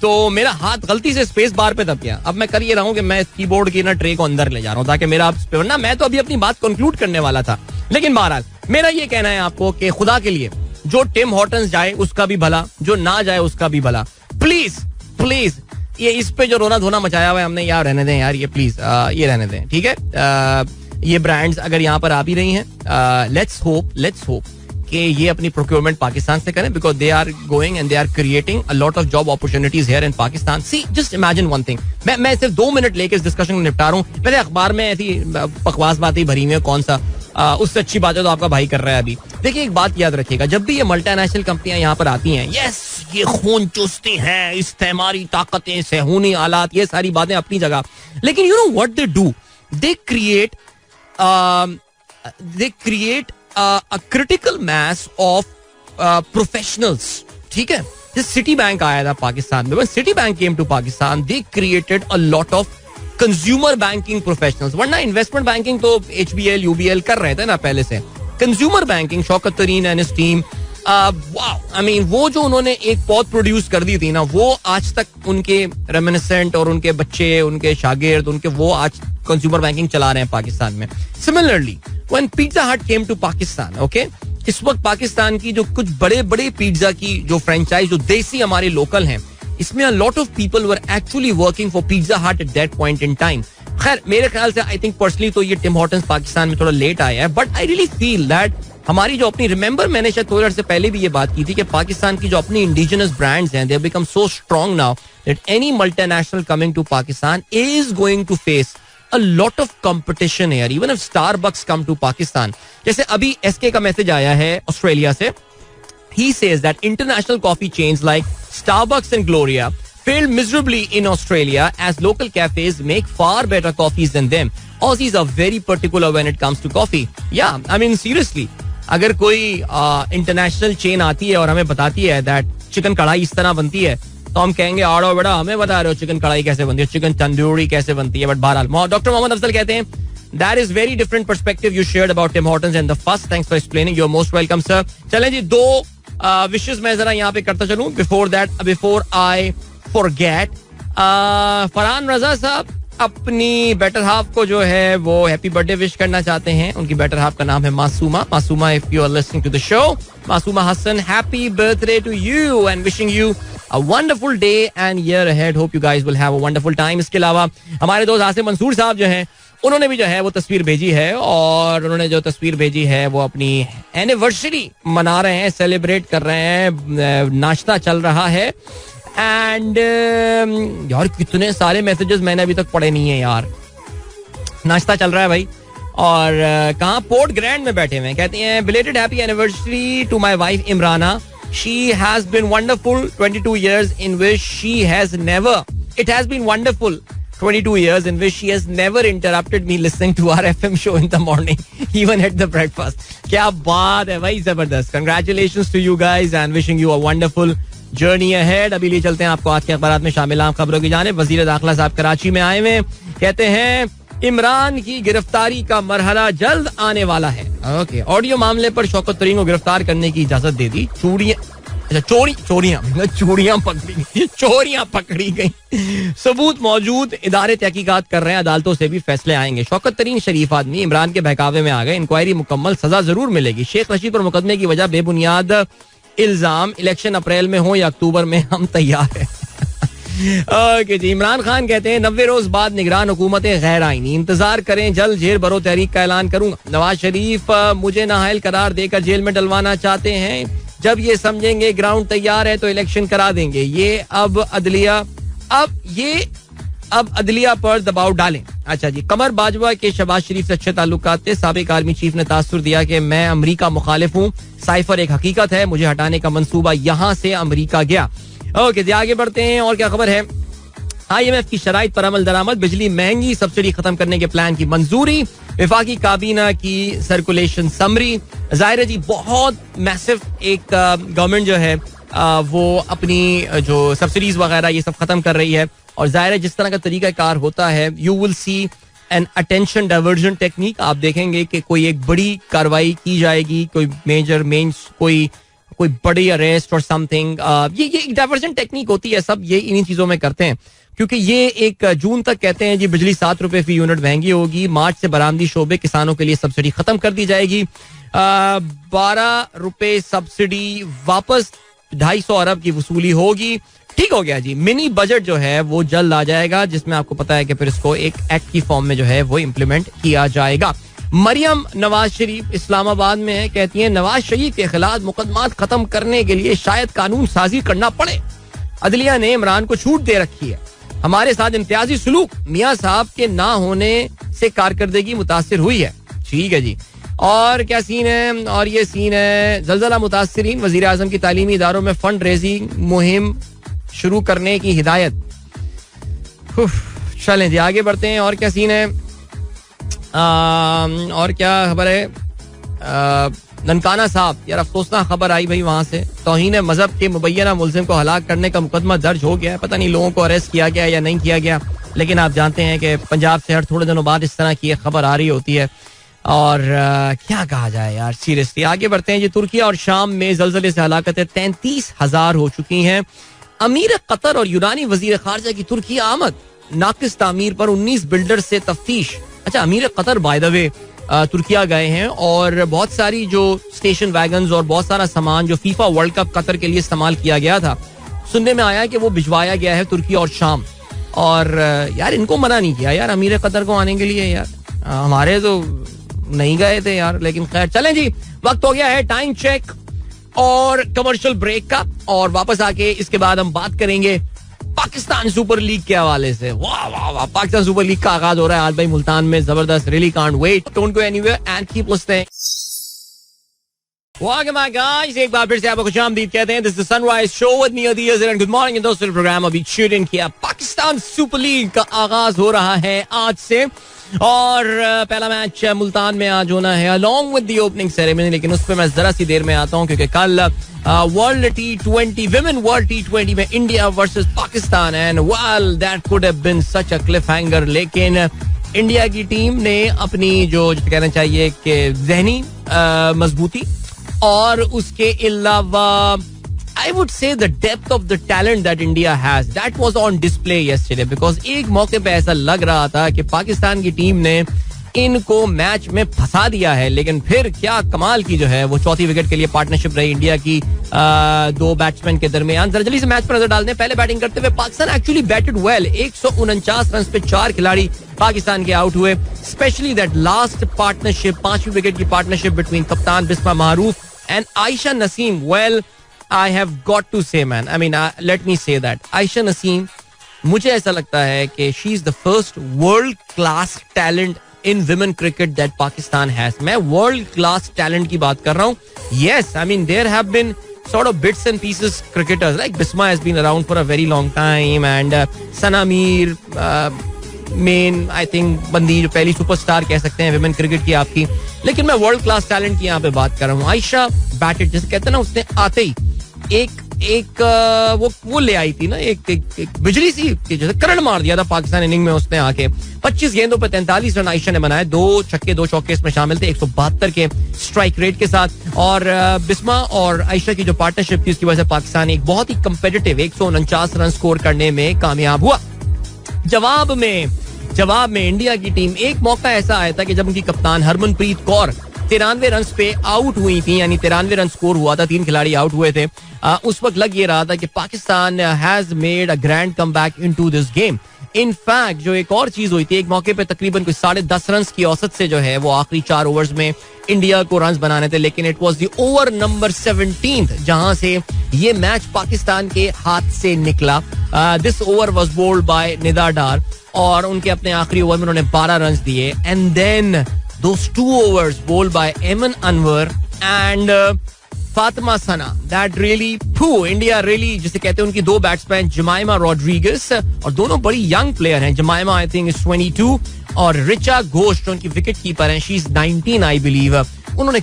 तो मेरा हाथ गलती से स्पेस बार पे दब गया. अब मैं कर ये रहा हूँ कि मैं कीबोर्ड की ना ट्रे को अंदर ले जा रहा हूँ ताकि मेरा ना, मैं तो अभी अपनी बात कंक्लूड करने वाला था. लेकिन बहरहाल मेरा ये कहना है आपको कि खुदा के लिए जो टिम हॉर्टन्स जाए उसका भी भला, जो ना जाए उसका भी भला. प्लीज प्लीज ये इस पे जो रोना धोना मचाया हुआ है हमने, यार रहने दें यार, ये प्लीज ये रहने दें, ठीक है. ये ब्रांड्स अगर यहाँ पर आ भी रही हैं, लेट्स होप कि ये अपनी प्रोक्योरमेंट पाकिस्तान से करें, because they are going and they are creating a lot of job opportunities here in Pakistan. See just imagine one thing, मैं सिर्फ 2 मिनट लेके इस डिस्कशन को निपटा रहा हूँ. मेरे अखबार में ऐसी बकवास बातें भरी हुई है, कौन सा उससे अच्छी बात है तो आपका भाई कर रहा है अभी. देखिए एक बात याद रखिएगा, जब भी ये मल्टीनेशनल कंपनियां यहाँ पर आती हैं, यस ये खून चूसती हैं, इस्तेमारी ताकतें, सेहूनी आलात, ये सारी बातें अपनी जगह, लेकिन you know what they do, they create a critical mass of professionals, ठीक है. This Citibank आया था पाकिस्तान में. When Citibank came to Pakistan, they created a lot of consumer banking professionals, वरना इन्वेस्टमेंट बैंकिंग तो HBL UBL कर रहे थे ना पहले से. कंज्यूमर बैंकिंग, शौकत तरीन and his team, I mean वो जो उन्होंने एक पौध प्रोड्यूस कर दी थी ना, वो आज तक उनके रेमिनिसेंट और उनके बच्चे, उनके शागिर्द, उनके वो आज कंज्यूमर बैंकिंग चला रहे हैं पाकिस्तान में. सिमिलरली व्हेन पिज़्ज़ा हट केम टू पाकिस्तान, ओके, इस वक्त पाकिस्तान की जो कुछ बड़े बड़े पिज़्ज़ा की जो फ्रेंचाइज, जो देसी हमारे लोकल हैं, इसमें a lot of people were actually working for Pizza Hut at that point in time. खैर मेरे ख्याल से आई थिंक पर्सनली तो ये टिम हॉर्टन्स पाकिस्तान में थोड़ा लेट आया है, but I really feel that हमारी जो अपनी, रिमेंबर मैंने शायद थोड़ी देर से पहले भी ये बात की थी कि पाकिस्तान की जो अपनी इंडिजिनस ब्रांड्स हैं, they have become so strong now that any multinational coming to Pakistan is going to face a lot of competition here, even if Starbucks come to Pakistan. जैसे अभी SK का मैसेज आया है ऑस्ट्रेलिया से. He says that international coffee chains like Starbucks and Gloria failed miserably in Australia as local cafes make far better coffees than them. Aussies are very particular when it comes to coffee. Yeah, I mean seriously, अगर कोई international chain आती है और हमें बताती है that chicken कढ़ाई इस तरह बनती है, तो हम कहेंगे आड़ो बेटा हमें बता रहे हो चिकन कढ़ाई कैसे बनती है, चिकन तंदूरी कैसे बनती है. बट बहरहाल डॉक्टर मोहम्मद अफजल कहते हैं that is very different perspective you shared about Tim Hortons and the first. Thanks for explaining, you are most welcome sir. चलें जी, 2 विशेस मैं जरा यहाँ पे करता चलूं बिफोर आई फॉरगेट. फरहान रजा साहब अपनी बेटर हाफ को जो है वो हैप्पी बर्थडे विश करना चाहते हैं. उनकी बेटर हाफ का नाम है Masooma. Masooma, if you are listening to the show, Masooma Hassan, happy birthday to you and wishing you a wonderful day and year ahead. Hope you guys will have a wonderful time. इसके अलावा हमारे दोस्त आसिम मंसूर साहब जो हैं, उन्होंने भी जो है वो तस्वीर भेजी है, और उन्होंने जो तस्वीर भेजी है वो अपनी एनिवर्सरी मना रहे हैं, सेलिब्रेट कर रहे हैं, नाश्ता चल रहा है. एंड यार कितने सारे मैसेजेस मैंने अभी तक पढ़े नहीं है यार. नाश्ता चल रहा है भाई, और कहाँ, पोर्ट ग्रैंड में बैठे हुए हैं. कहते हैं belated happy anniversary to my wife Imrana. She has been wonderful 22 years in which she has never, it has been wonderful 22 years in which she has never interrupted me listening to our FM show in the morning, even at the breakfast. क्या बात है भाई, जबरदस्त. Congratulations to you guys and wishing you a wonderful journey ahead. अभी लिए चलते हैं आपको आज के अखबारात में शामिल आम खबरों की जानिब. वजीर दाखिला साहब कराची में आए हुए, कहते हैं इमरान की गिरफ्तारी का मरहला जल्द आने वाला है. ओके, ऑडियो मामले पर शौकत तरीन को गिरफ्तार करने की इजाजत दे दी. चोरियां पकड़ी गई. सबूत मौजूद, इदारे तहकीकात कर रहे हैं, अदालतों से भी फैसले आएंगे. शौकत तरीन शरीफ आदमी इमरान के बहकावे में आ गए. इंक्वायरी मुकम्मल, सजा जरूर मिलेगी. शेख रशीद पर मुकदमे की वजह बेबुनियाद इल्जाम. इलेक्शन अप्रैल में हो या अक्टूबर में, हम तैयार हैं. ओके जी. इमरान खान कहते हैं 90 रोज बाद निगरान हुकूमतें गैर आईनी, इंतजार करें, जल्द जेल बरो तहरीक का ऐलान करूंगा. नवाज शरीफ मुझे नाअहल करार देकर जेल में डलवाना चाहते हैं. जब ये समझेंगे ग्राउंड तैयार है तो इलेक्शन करा देंगे. ये अब अदलिया पर दबाव डालें. अच्छा जी. कमर बाजवा के शहबाज शरीफ से अच्छे ताल्लुकात थे. साबिक आर्मी चीफ ने तासुर दिया कि मैं अमरीका मुखालिफ हूँ. साइफर एक हकीकत है, मुझे हटाने का मंसूबा यहाँ से अमरीका गया. ओके जी, आगे बढ़ते हैं. और क्या खबर है? IMF की शराइत पर अमल दरामद. बिजली महंगी, सब्सिडी खत्म करने के प्लान की मंजूरी. विफाकी काबीना की सर्कुलेशन समरी. जाहिर है जी, बहुत मैसिव एक गवर्नमेंट जो है वो अपनी जो सब्सिडीज वगैरह ये सब खत्म कर रही है. और जाहिर है जिस तरह का तरीका कार होता है, you will see an attention diversion technique. आप देखेंगे कि कोई एक बड़ी कार्रवाई की जाएगी, कोई मेजर कोई बड़ी अरेस्ट और समथिंग. ये एक डाइवर्जन टेक्निक होती है. सब ये इन्हीं चीजों में करते हैं, क्योंकि ये 1 जून तक कहते हैं जी बिजली 7 रुपए फी यूनिट महंगी होगी. मार्च से बरामदी शोबे किसानों के लिए सब्सिडी खत्म कर दी जाएगी. 12 रुपए सब्सिडी वापस, 250 अरब की वसूली होगी. ठीक हो गया जी. मिनी बजट जो है वो जल्द आ जाएगा, जिसमें आपको पता है कि फिर इसको एक एक्ट की फॉर्म में जो है वो इम्प्लीमेंट किया जाएगा. मरियम नवाज शरीफ इस्लामाबाद में है. कहती हैं नवाज शरीफ के खिलाफ मुकदमात खत्म करने के लिए शायद कानून साजी करना पड़े. अदलिया ने इमरान को छूट दे रखी है. हमारे साथ इम्तियाजी सुलूक. मियां साहब के ना होने से कारकर्दगी मुतासिर हुई है. ठीक है जी. और क्या सीन है? और ये सीन है जलजला मुतासिरीन. वजीर आजम की तालीमी इदारों में फंड रेजिंग मुहिम शुरू करने की हिदायत. चलें जी, आगे बढ़ते हैं. और क्या सीन है? और क्या खबर है? ननकाना साहब, यार अफसोसनाक खबर आई भाई वहां से. तौहीन मजहब के मुबैना मुलजिम को हलाक करने का मुकदमा दर्ज हो गया है. पता नहीं लोगों को अरेस्ट किया गया या नहीं किया गया. लेकिन आप जानते हैं कि पंजाब से हर थोड़े दिनों बाद इस तरह की एक खबर आ रही होती है और क्या कहा जाए यार, सीरियसली. आगे बढ़ते हैं जी. तुर्की और शाम में जलजले से हलाकतें 33,000 हो चुकी हैं. अमीर कतर और यूनानी वजीर खारजा की तुर्की आमद. नाकिस तामीर पर 19 बिल्डर से तफ्तीश. अच्छा, अमीर कतर बाय द वे तुर्किया गए हैं और बहुत सारी जो स्टेशन वैगन्स और बहुत सारा सामान जो फीफा वर्ल्ड कप कतर के लिए इस्तेमाल किया गया था, सुनने में आया कि वो भिजवाया गया है तुर्की और शाम. और यार इनको मना नहीं किया यार अमीर कतर को आने के लिए यार. हमारे तो नहीं गए थे यार, लेकिन खैर चलें जी. वक्त हो गया है टाइम चेक और कमर्शियल ब्रेक का, और वापस आके इसके बाद हम बात करेंगे पाकिस्तान सुपर लीग के हवाले से. वाह वाह वाह, पाकिस्तान सुपर लीग का आगाज हो रहा है आज भाई मुल्तान में. जबरदस्त. Really can't wait. Don't go anywhere and keep listening. Welcome back guys, एक बार फिर से आपको खुशामदीद कहते हैं. This is sunrise show with me Adeel and good morning दोस्तों. प्रोग्राम अभी ट्यून इन किया. पाकिस्तान सुपर लीग का आगाज हो रहा है आज से और पहला मैच मुल्तान में आज होना है along with the opening ceremony. लेकिन उस पर मैं जरा सी देर में आता हूँ क्योंकि कल world T20 women world T20 में India versus Pakistan and well that could have been such a cliffhanger. लेकिन इंडिया की टीम ने अपनी जो कहना चाहिए कि जहनी मजबूती और उसके अलावा I would say the depth of the talent that India has that was on display yesterday because एक मौके पे ऐसा लग रहा था कि पाकिस्तान की टीम ने इनको मैच में फंसा दिया है. लेकिन फिर क्या कमाल की जो है वो चौथी विकेट के लिए पार्टनरशिप रही इंडिया की दो बैट्समैन के दरमियान. जरा जल्दी से मैच पर नजर डालते हैं. पहले बैटिंग करते हुए Pakistan actually batted well. 149 run पे 4 खिलाड़ी पाकिस्तान के आउट हुए. स्पेशली दैट लास्ट पार्टनरशिप, 5वीं विकेट की पार्टनरशिप बिटवीन कप्तान Bismah Maroof and Ayesha Naseem. Well I have got to say man, I mean let me say that Aisha Naseem, मुझे ऐसा लगता है कि she is the first world class talent in women cricket that Pakistan has. मैं world class talent की बात कर रहा हूँ. Yes, I mean there have been sort of bits and pieces cricketers like Bisma has been around for a very long time and Sana Mir main I think बंदी जो पहली superstar कह सकते हैं विमेन क्रिकेट की आपकी. लेकिन मैं वर्ल्ड क्लास टैलेंट की यहाँ पे बात कर रहा हूँ. आयशा बैटेड जैसे कहते हैं ना, उसने आते ही एक वो ले आई थी ना एक बिजली सी जैसे करंट मार दिया था पाकिस्तान इनिंग में. उसने आके 25 गेंदों पे 43 रन आयशा ने बनाए. 2 छक्के 2 चौके इसमें शामिल थे 172 के स्ट्राइक रेट के साथ. और बिस्मा और आयशा की जो पार्टनरशिप थी उसकी वजह से पाकिस्तान एक बहुत ही कंपेटिटिव 149 रन स्कोर करने में कामयाब हुआ. जवाब में इंडिया की टीम एक मौका ऐसा आया था कि जब उनकी कप्तान हरमनप्रीत कौर 93 रन पे आउट हुई थी, यानी 93 रन स्कोर हुआ था, 3 खिलाड़ी आउट हुए थे. उस वक्त लग ये रहा था कि Pakistan has made a grand comeback into this game. In fact जो एक और चीज हुई थी, एक मौके पे तकरीबन कुछ 10.5 रन की औसत से जो है वो आखिरी 4 ओवर्स में इंडिया को रन बनाने थे. लेकिन it was the over number 17 जहां से ये मैच पाकिस्तान के हाथ से निकला. This over was bowled by Nida Dar और उनके अपने आखिरी ओवर में उन्होंने 12 रन दिए. And then those 2 overs bowled by Ayman Anwar and Fatima Sana that really India really जिसे कहते हैं उनकी 2 बैट्समैन जमाइमा रॉड्रिगेस और दोनों बड़ी यंग प्लेयर हैं. जमाइमा आई थिंक इज 22 और रिचा घोष उनकी विकेट कीपर हैं. She is 19 I believe. उन्होंने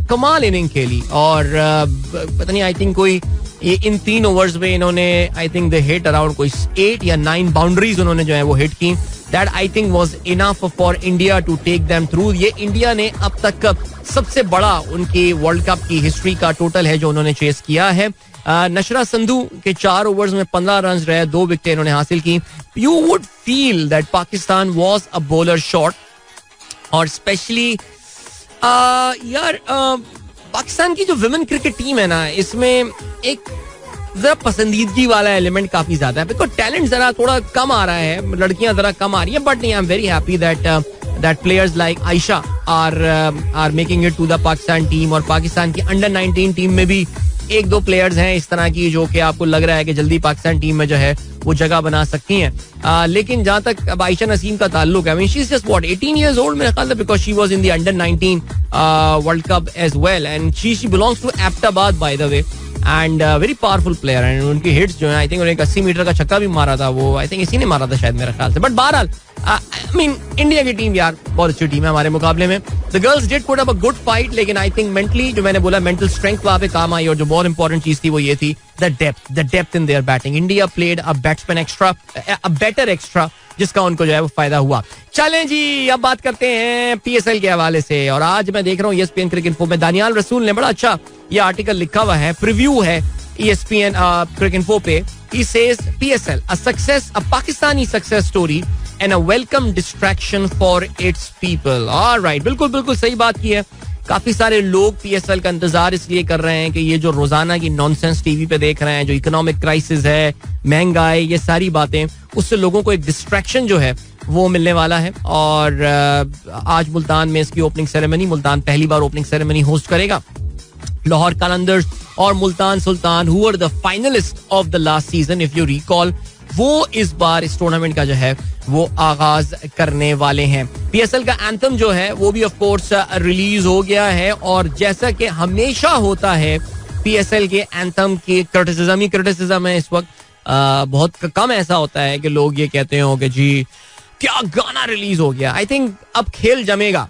कमाल इनिंग खेली और पता नहीं आई थिंक कोई इन 3 ओवर्स में इन्होंने I think they hit around कोई 8 या 9 बाउंड्रीज उन्होंने जो है वो हिट की. That I think was enough for India to take them through. ये इंडिया ने अब तक सबसे बड़ा उनकी वर्ल्ड कप की हिस्ट्री का टोटल है जो उन्होंने चेस किया है. नशरा संधू के 4 ओवर्स में 15 रन रहे, 2 विकेटें इन्होंने हासिल की. You would feel that Pakistan was a bowler short और स्पेशली यार पाकिस्तान की जो विमेन क्रिकेट टीम है ना, इसमें एक जरा पसंदीदगी वाला एलिमेंट काफी ज्यादा है. बिकॉज टैलेंट जरा थोड़ा कम आ रहा है, लड़कियां जरा कम आ रही है. But I am very happy that players like Ayesha are making it to the Pakistan team. और पाकिस्तान की अंडर 19 टीम में भी 1-2 प्लेयर्स हैं इस तरह की जो कि आपको लग रहा है कि जल्दी पाकिस्तान टीम में जो है वो जगह बना सकती हैं. लेकिन जहां तक अब आयशा नसीम का ताल्लुक है, I mean she is just what 18 years old मेरे ख्याल से, because she was in the under 19 world cup as well and she belongs to Abbottabad by the way. And very powerful player and उनकी हिट्स जो है I think उन्होंने 80 metre का छक्का भी मारा था, वो आई थिंक इसी ने मारा था शायद मेरे ख्याल से. बट बहरहाल आई मीन इंडिया की टीम यार बहुत अच्छी टीम है हमारे मुकाबले में. The girls did put up a good fight. लेकिन आई थिंक मेंटली जो मैंने बोला मेंटल स्ट्रेंथ वहां पे काम आई और जो बहुत इंपॉर्टेंट चीज थी वो ये थी the depth in their batting. India played a batsman extra, a better extra, जिसका उनको जो है वो फायदा हुआ. चलें जी, अब बात करते हैं पीएसएल के हवाले से. और आज मैं देख रहा हूँ ESPN क्रिकेट इन्फो में दानियाल रसूल ने बड़ा अच्छा ये आर्टिकल लिखा हुआ है, प्रीव्यू है ESPN क्रिकेट इन्फो पे. He says PSL a Pakistani success story and a welcome distraction for its people. All right, बिल्कुल सही बात की है. काफी सारे लोग PSL का इंतजार इसलिए कर रहे हैं कि ये जो रोजाना की नॉनसेंस टीवी पे देख रहे हैं, जो इकोनॉमिक क्राइसिस है, महंगाई, ये सारी बातें, उससे लोगों को एक डिस्ट्रैक्शन जो है वो मिलने वाला है. और आज मुल्तान में इसकी ओपनिंग सेरेमनी, मुल्तान पहली बार ओपनिंग सेरेमनी होस्ट करेगा. लाहौर कलंदर्स और Multan Sultan who were the finalist of the last season, if you recall, वो इस बार इस टूर्नामेंट का जो है वो आगाज करने वाले हैं. पीएसएल का एंथम जो है वो भी ऑफ कोर्स रिलीज हो गया है. और जैसा कि हमेशा होता है पीएसएल के एंथम की क्रिटिसिज्म है इस वक्त. बहुत कम ऐसा होता है कि लोग ये कहते हो कि जी क्या गाना रिलीज हो गया. आई थिंक अब खेल जमेगा.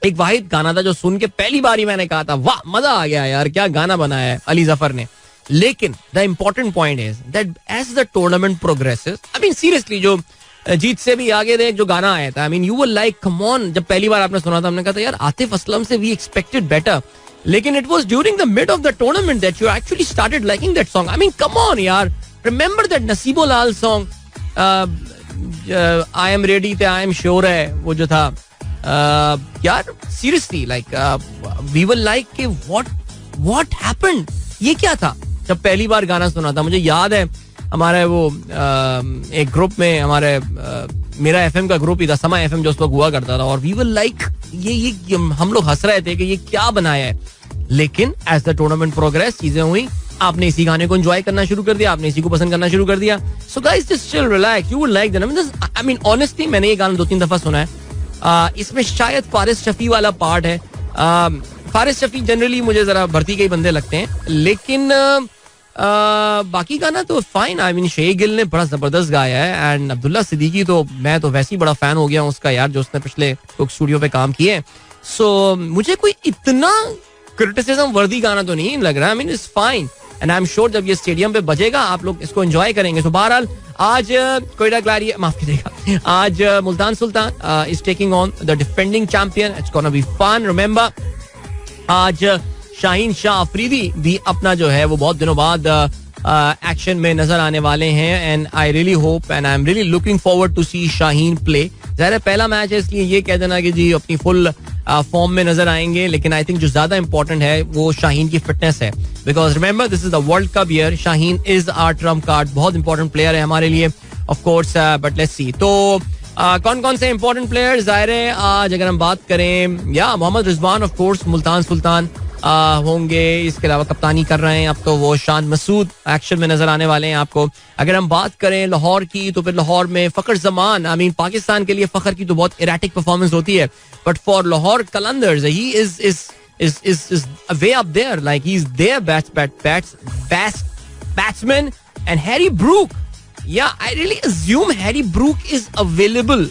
एक वाहिद गाना था जो सुन के पहली बार ही मैंने कहा था वाह मजा आ गया यार, क्या गाना बनाया है अली जफर ने. लेकिन the important point is that as the tournament progresses, I mean seriously, जो जीत से भी आगे देख जो गाना आया था, आई mean you were like come on. जब पहली बार आपने सुना था हमने कहा था यार आतिफ असलम से वी एक्सपेक्टेड बेटर. लेकिन it was during the mid of the tournament that you actually started liking that song. I mean come on यार, remember that Naseebo Lal song I am ready थे आई एम श्योर है वो जो था. यार seriously like we were like कि what happened, ये क्या था. जब पहली बार गाना सुना था, मुझे याद है हमारे वो एक ग्रुप में, हमारे मेरा एफएम का ग्रुप ही था, समा एफएम जो उस वक्त हुआ करता था, और वी वर लाइक ये हम लोग हंस रहे थे कि ये क्या बनाया है. लेकिन एज द टूर्नामेंट प्रोग्रेस चीजें हुई, आपने इसी गाने को एंजॉय करना शुरू कर दिया, आपने इसी को पसंद करना शुरू कर दिया. So guys just chill, relax, you would like that. I mean honestly मैंने ये गाना 2-3 दफा सुना है. इसमें शायद फारिस शफी वाला पार्ट है. फारिस शफी जनरली मुझे जरा भर्ती के ही बंदे लगते हैं, लेकिन बाकी गाना तो fine. I mean Shae Gill ने बड़ा जबरदस्त गाया है, एंड अब्दुल्ला सिद्दीकी तो मैं तो वैसे ही बड़ा फैन हो गया हूँ उसका यार, जो उसने पिछले कुक स्टूडियो पे काम किए. सो मुझे कोई इतना क्रिटिसिज्म वर्दी गाना तो नहीं लग रहा. I mean it's fine and I am sure जब ये स्टेडियम पे बजेगा आप लोग इसको एंजॉय करेंगे. तो बहरहाल आज कोयटा क्लारी माफ कीजिएगा, आज Multan Sultan is taking on the defending champion. It's gonna be fun. Remember आज शाहीन शाह अफरीदी भी अपना जो है वो बहुत दिनों बाद एक्शन में नजर आने वाले हैं. And I really hope and I am really looking forward to see Shaheen play. ज़ाहिर है पहला मैच है, इसलिए ये कह देना कि जी अपनी फुल फॉर्म में नजर आएंगे. लेकिन आई थिंक जो ज्यादा इंपॉर्टेंट है वो शाहीन की फिटनेस है, because remember this is the world cup year. Shaheen is our trump card, बहुत इंपॉर्टेंट प्लेयर है हमारे लिए of course. But let's see तो कौन कौन से इंपॉर्टेंट प्लेयर्स ज़ाहिर है आज अगर हम बात करें, या मोहम्मद रिजवान ऑफ कोर्स मुल्तान सुल्तान होंगे. इसके अलावा कप्तानी कर रहे हैं अब तो वो शान मसूद एक्शन में नजर आने वाले हैं आपको. अगर हम बात करें लाहौर की तो फिर लाहौर में फखर जमान. आई मीन पाकिस्तान के लिए फखर की तो बहुत इरेटिक परफॉर्मेंस होती है, but for Lahore Qalandars he is way up there, like he is their batsman. And Harry Brook, yeah, I really assume Harry Brook is available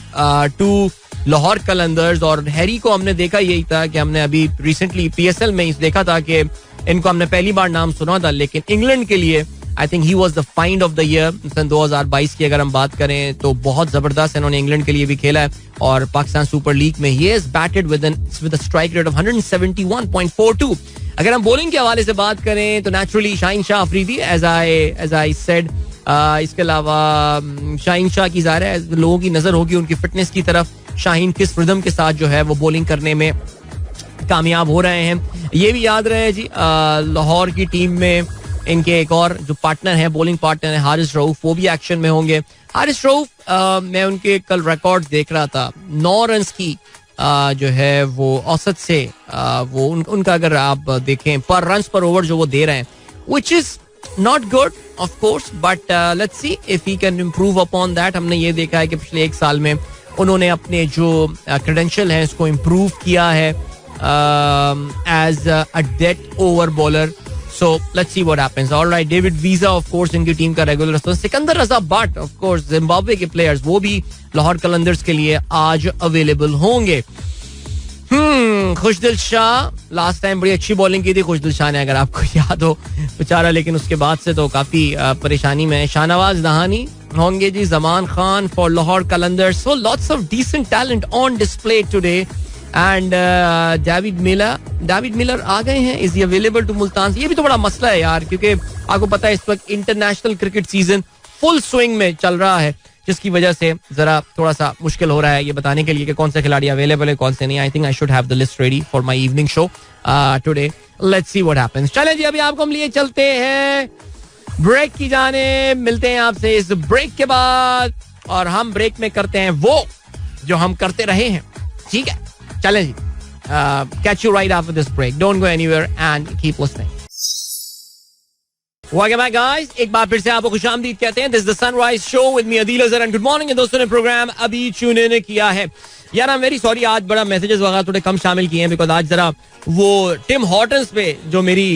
to Lahore Qalandars. और हैरी को हमने देखा यही था कि हमने अभी रिसेंटली पीएसएल में देखा था कि इनको हमने पहली बार नाम सुना था, लेकिन इंग्लैंड के लिए I think he was the find of the year. सन 2022 की अगर हम बात करें तो बहुत जबरदस्त इन्होंने इंग्लैंड के लिए भी खेला है. और पाकिस्तान सुपर लीग में he has batted with a strike rate of 171.42. अगर हम बॉलिंग के हवाले से बात करें तो naturally Shaheen Shah Afridi as I said. इसके अलावा शाहीन शाह की ज़ाहिर है लोगों की नजर होगी उनकी फिटनेस की तरफ. शाहीन किस रिदम के साथ जो है वो बॉलिंग करने में कामयाब हो रहे हैं. ये भी याद रहे जी लाहौर की टीम में इनके एक और जो पार्टनर है, बॉलिंग पार्टनर है हारिस रऊफ, वो भी एक्शन में होंगे. हारिस रऊफ मैं उनके कल रिकॉर्ड देख रहा था, 9 रन की जो है वो औसत से वो उनका अगर आप देखें पर रन पर ओवर जो वो दे रहे हैं, which is not good of course, but let's see if he can improve upon that. हमने ये देखा है कि पिछले 1 साल में उन्होंने अपने जो क्रेडेंशियल है इसको इम्प्रूव किया है as a death over bowler. So let's see what happens. Alright, David Wiese of course इनकी टीम का regular. Sikandar Raza but of course Zimbabwe के प्लेयर्स वो भी लाहौर कलंदर्स के लिए आज अवेलेबल होंगे. खुशदिल शाह लास्ट टाइम बड़ी अच्छी बॉलिंग की थी खुशदिल शाह ने, अगर आपको याद हो बेचारा, लेकिन उसके बाद से तो काफी परेशानी में है. शाहनवाज दहानी होंगे जी Zaman Khan for Lahore Qalandar. So lots of decent talent on display today. And David Miller आ गए हैं. Is he available to Multan? ये भी तो बड़ा मसला है यार, क्योंकि आपको पता है इस वक्त international cricket season full swing में चल रहा है, जिसकी वजह से जरा थोड़ा सा मुश्किल हो रहा है ये बताने के लिए कि कौन से खिलाड़ी अवेलेबल है कौन से नहीं. I think I should have the list ready for my evening show today. Let's see what happens. चलें जी, अभी आपको हम लिए चलते हैं ब्रेक की जाने. मिलते हैं आपसे इस ब्रेक के बाद, और हम ब्रेक में करते हैं वो जो हम करते रहे हैं. ठीक है, चलें जी. Catch you right after this break. Don't go anywhere and keep listening. Welcome back, guys. एक बार फिर से आपको खुशामदीद कहते हैं. This is the Sunrise Show with me, Adil Azhar, and good morning. दोस्तों ने प्रोग्राम अभी ट्यून इन किया है. यार आई एम वेरी सॉरी, आज बड़ा मैसेजेस वगैरह थोड़े कम शामिल किए हैं, बिकॉज आज जरा वो टिम हॉर्टन्स पे जो मेरी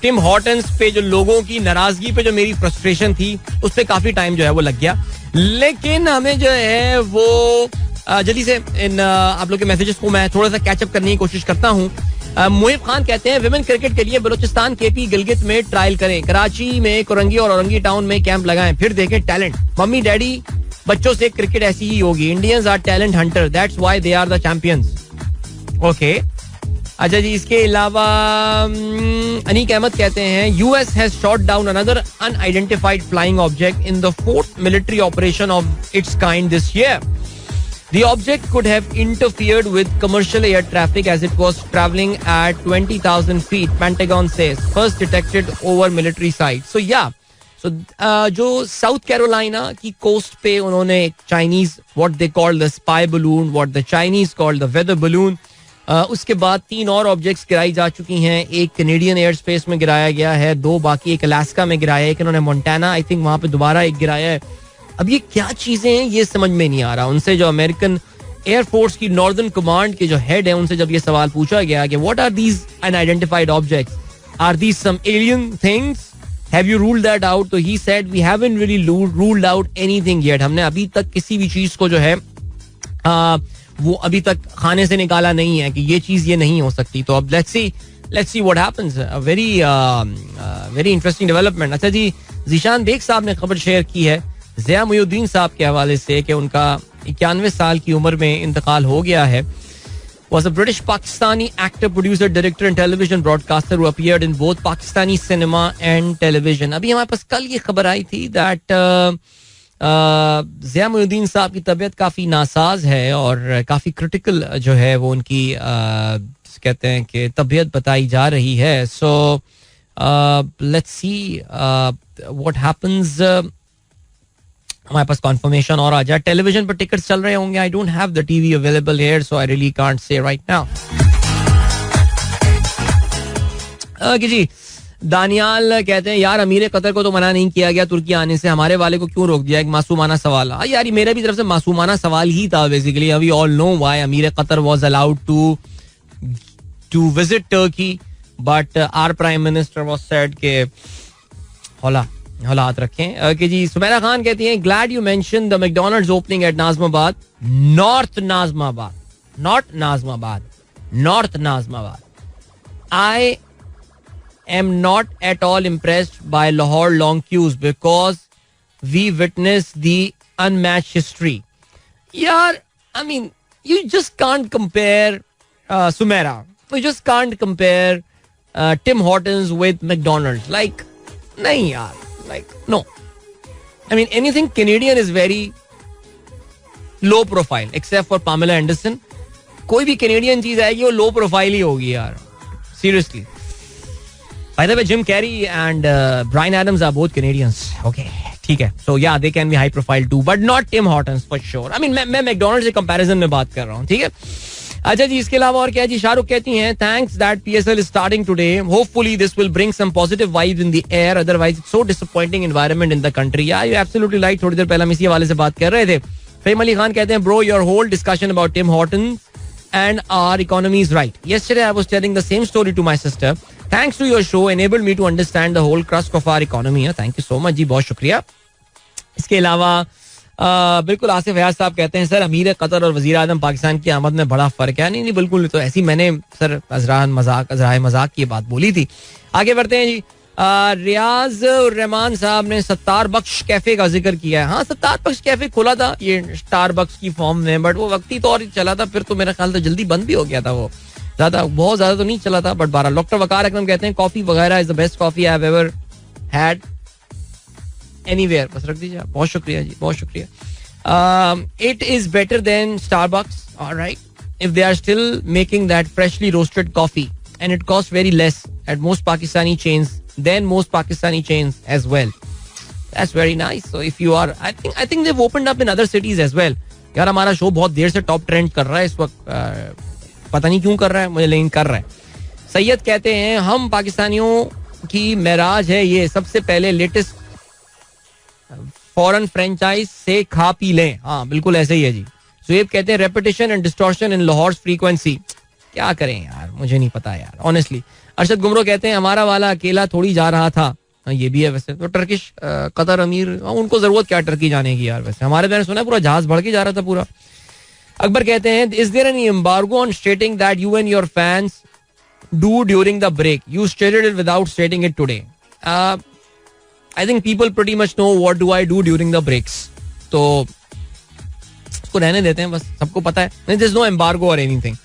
टिम हॉर्टन्स पे जो लोगों की नाराजगी पे जो मेरी फ्रस्ट्रेशन थी, उस पर काफी टाइम जो है वो लग गया. लेकिन हमें जो है वो जल्दी से इन आप लोग के मैसेजेस को मैं थोड़ा सा कैचअप करने की कोशिश करता हूँ. मुहिब खान कहते हैं विमेन क्रिकेट के लिए बलूचिस्तान, केपी, गिलगित में ट्रायल करें. कराची में कोरंगी और औरंगी टाउन में कैंप लगाएं, फिर देखें टैलेंट. मम्मी डैडी बच्चों से क्रिकेट ऐसी ही होगी. Indians are talent hunter, that's why they are the champions. Okay, अच्छा जी. इसके अलावा अनीक अहमद कहते हैं US has shot down another unidentified flying object in the 4th military operation of its kind this year. The object could have interfered with commercial air traffic as it was traveling at 20,000 feet, Pentagon says. First detected over military site. So yeah, so जो south Carolina की coast पे उन्होंने Chinese what they call the spy balloon, what the Chinese call the weather balloon. उसके बाद 3 और objects गिराई जा चुकी हैं. एक कैनेडियन एयर स्पेस में गिराया गया है, 2 बाकी एक अलास्का में गिराया है, एक इन्होंने मोंटाना आई थिंक वहां पे दोबारा एक गिराया है. अब ये क्या चीजें हैं ये समझ में नहीं आ रहा. उनसे जो अमेरिकन एयरफोर्स की नॉर्दर्न कमांड के जो हेड है उनसे जब ये सवाल पूछा गया कि what are these unidentified objects, are these some alien things, have you ruled that out, तो he said we haven't really ruled out anything yet. हमने अभी तक किसी भी चीज को जो है वो अभी तक खाने से निकाला नहीं है कि ये चीज ये नहीं हो सकती. तो अब let's see what happens. Very interesting development. अच्छा जी, जीशान बेग साहब ने खबर शेयर की है ज़िया मुहिउद्दीन साहब के हवाले से कि उनका 91 साल की उम्र में इंतकाल हो गया है. Was a British Pakistani actor, producer, director and television broadcaster who appeared in both Pakistani cinema and television. अभी हमारे पास कल ये खबर आई थी that ज़िया मुहिउद्दीन साहब की तबीयत काफ़ी नासाज है और काफ़ी क्रिटिकल जो है वो उनकी कहते हैं कि तबीयत बताई जा रही है. So let's see what happens. हमारे पास कॉन्फर्मेशन और आ जाए. टेलीविजन पर टिकट्स चल रहे होंगे. I don't have the TV available here so I really can't say right now. Okay जी, दानियाल कहते हैं यार अमीर कतर को तो मना नहीं किया गया तुर्की आने से, हमारे वाले को क्यों रोक दिया. एक मासूमाना सवाल. यार मेरे भी तरफ से मासूमाना सवाल ही था basically. We all know why अमीर Qatar was allowed to visit Turkey, but our prime minister was said के हालात रखें. कि जी, सुमेरा खान कहती हैं glad you mention the McDonald's opening at Nazimabad, north Nazimabad. I am not at all impressed by Lahore long queues because we witness the unmatched history. यार I mean you just can't compare Sumera, you just can't compare Tim Hortons with McDonald's. Like नहीं यार, like no, I mean anything Canadian is very low profile except for Pamela Anderson. कोई भी Canadian चीज आएगी वो low profile ही होगी यार, seriously. By the way, Jim Carrey and Bryan Adams are both Canadians. Okay, ठीक है. So yeah, they can be high profile too, but not Tim Hortons for sure. I mean मैं McDonald's के comparison में बात कर रहा हूँ. ठीक है. अच्छा जी, इसके अलावा और क्या जी. शाहरुख कहती हैं thanks that PSL is starting today. Hopefully this will bring some positive vibes in the air. Otherwise it's so disappointing environment in the country. Yeah, you absolutely right. थोड़ी देर पहले हम इसी हवाले से बात कर रहे थे. फेम अली खान कहते हैं bro, your whole discussion about Tim Hortons and our economy is right. Yesterday I was telling the same story to my sister. Thanks to your show enabled me to understand the whole crust of our economy. Thank you so much जी, बहुत शुक्रिया. इसके अलावा बिल्कुल आसिफ हयात साहब कहते हैं sir अमीर Qatar और वजीर आजम पाकिस्तान की आमद में बड़ा फर्क है. नहीं बिल्कुल, तो ऐसी मैंने सर अजराए मजाक की बात बोली थी. आगे बढ़ते हैं जी. रियाज रहमान साहब ने सत्तार बख्श कैफे का जिक्र किया है. हाँ, सत्तार बख्श कैफे खुला था ये स्टार बख्श की फॉर्म में, बट वो वक्ती तो और चला था, फिर तो मेरा ख्याल था जल्दी बंद भी हो गया था. वो बहुत ज्यादा तो नहीं चला था, बट 12. डॉक्टर वकार अकरम कहते हैं कॉफी वगैरह is the best coffee I have ever had anywhere. बस रख दीजिए आप. बहुत शुक्रिया जी, बहुत शुक्रिया. It is better than Starbucks, alright, if they are still making that freshly roasted coffee and it costs very less at most Pakistani chains than most Pakistani chains as well. That's very nice. So if you are, I think they've opened up in other cities as well. यार हमारा show बहुत देर से top trend कर रहा है इस वक्त, पता नहीं क्यों कर रहा है मुझे, लेकिन कर रहा है. सैयद कहते हैं हम पाकिस्तानियों की मेराज है ये, सबसे पहले लेटेस्ट फॉरेन फ्रेंचाइज से खा पी लें. हाँ बिल्कुल ऐसे ही है जी. सुहेब कहते हैं repetition and distortion in Lahore frequency. क्या करें यार, मुझे नहीं पता यार ऑनेस्टली. अरशद गुमरो कहते हैं हमारा वाला अकेला थोड़ी जा रहा था. ये भी है वैसे तो. टर्किश कतर अमीर, उनको जरूरत क्या टर्की जाने की यार, वैसे हमारे मैंने सुना पूरा जहाज भड़ के जा रहा था पूरा. अकबर कहते हैं is there any embargo on stating that you and your fans do during the break, you stated it without stating it today. I think people pretty much know what do I do during the breaks, तो उसको रहने देते हैं, बस सबको पता है. There is no embargo और anything.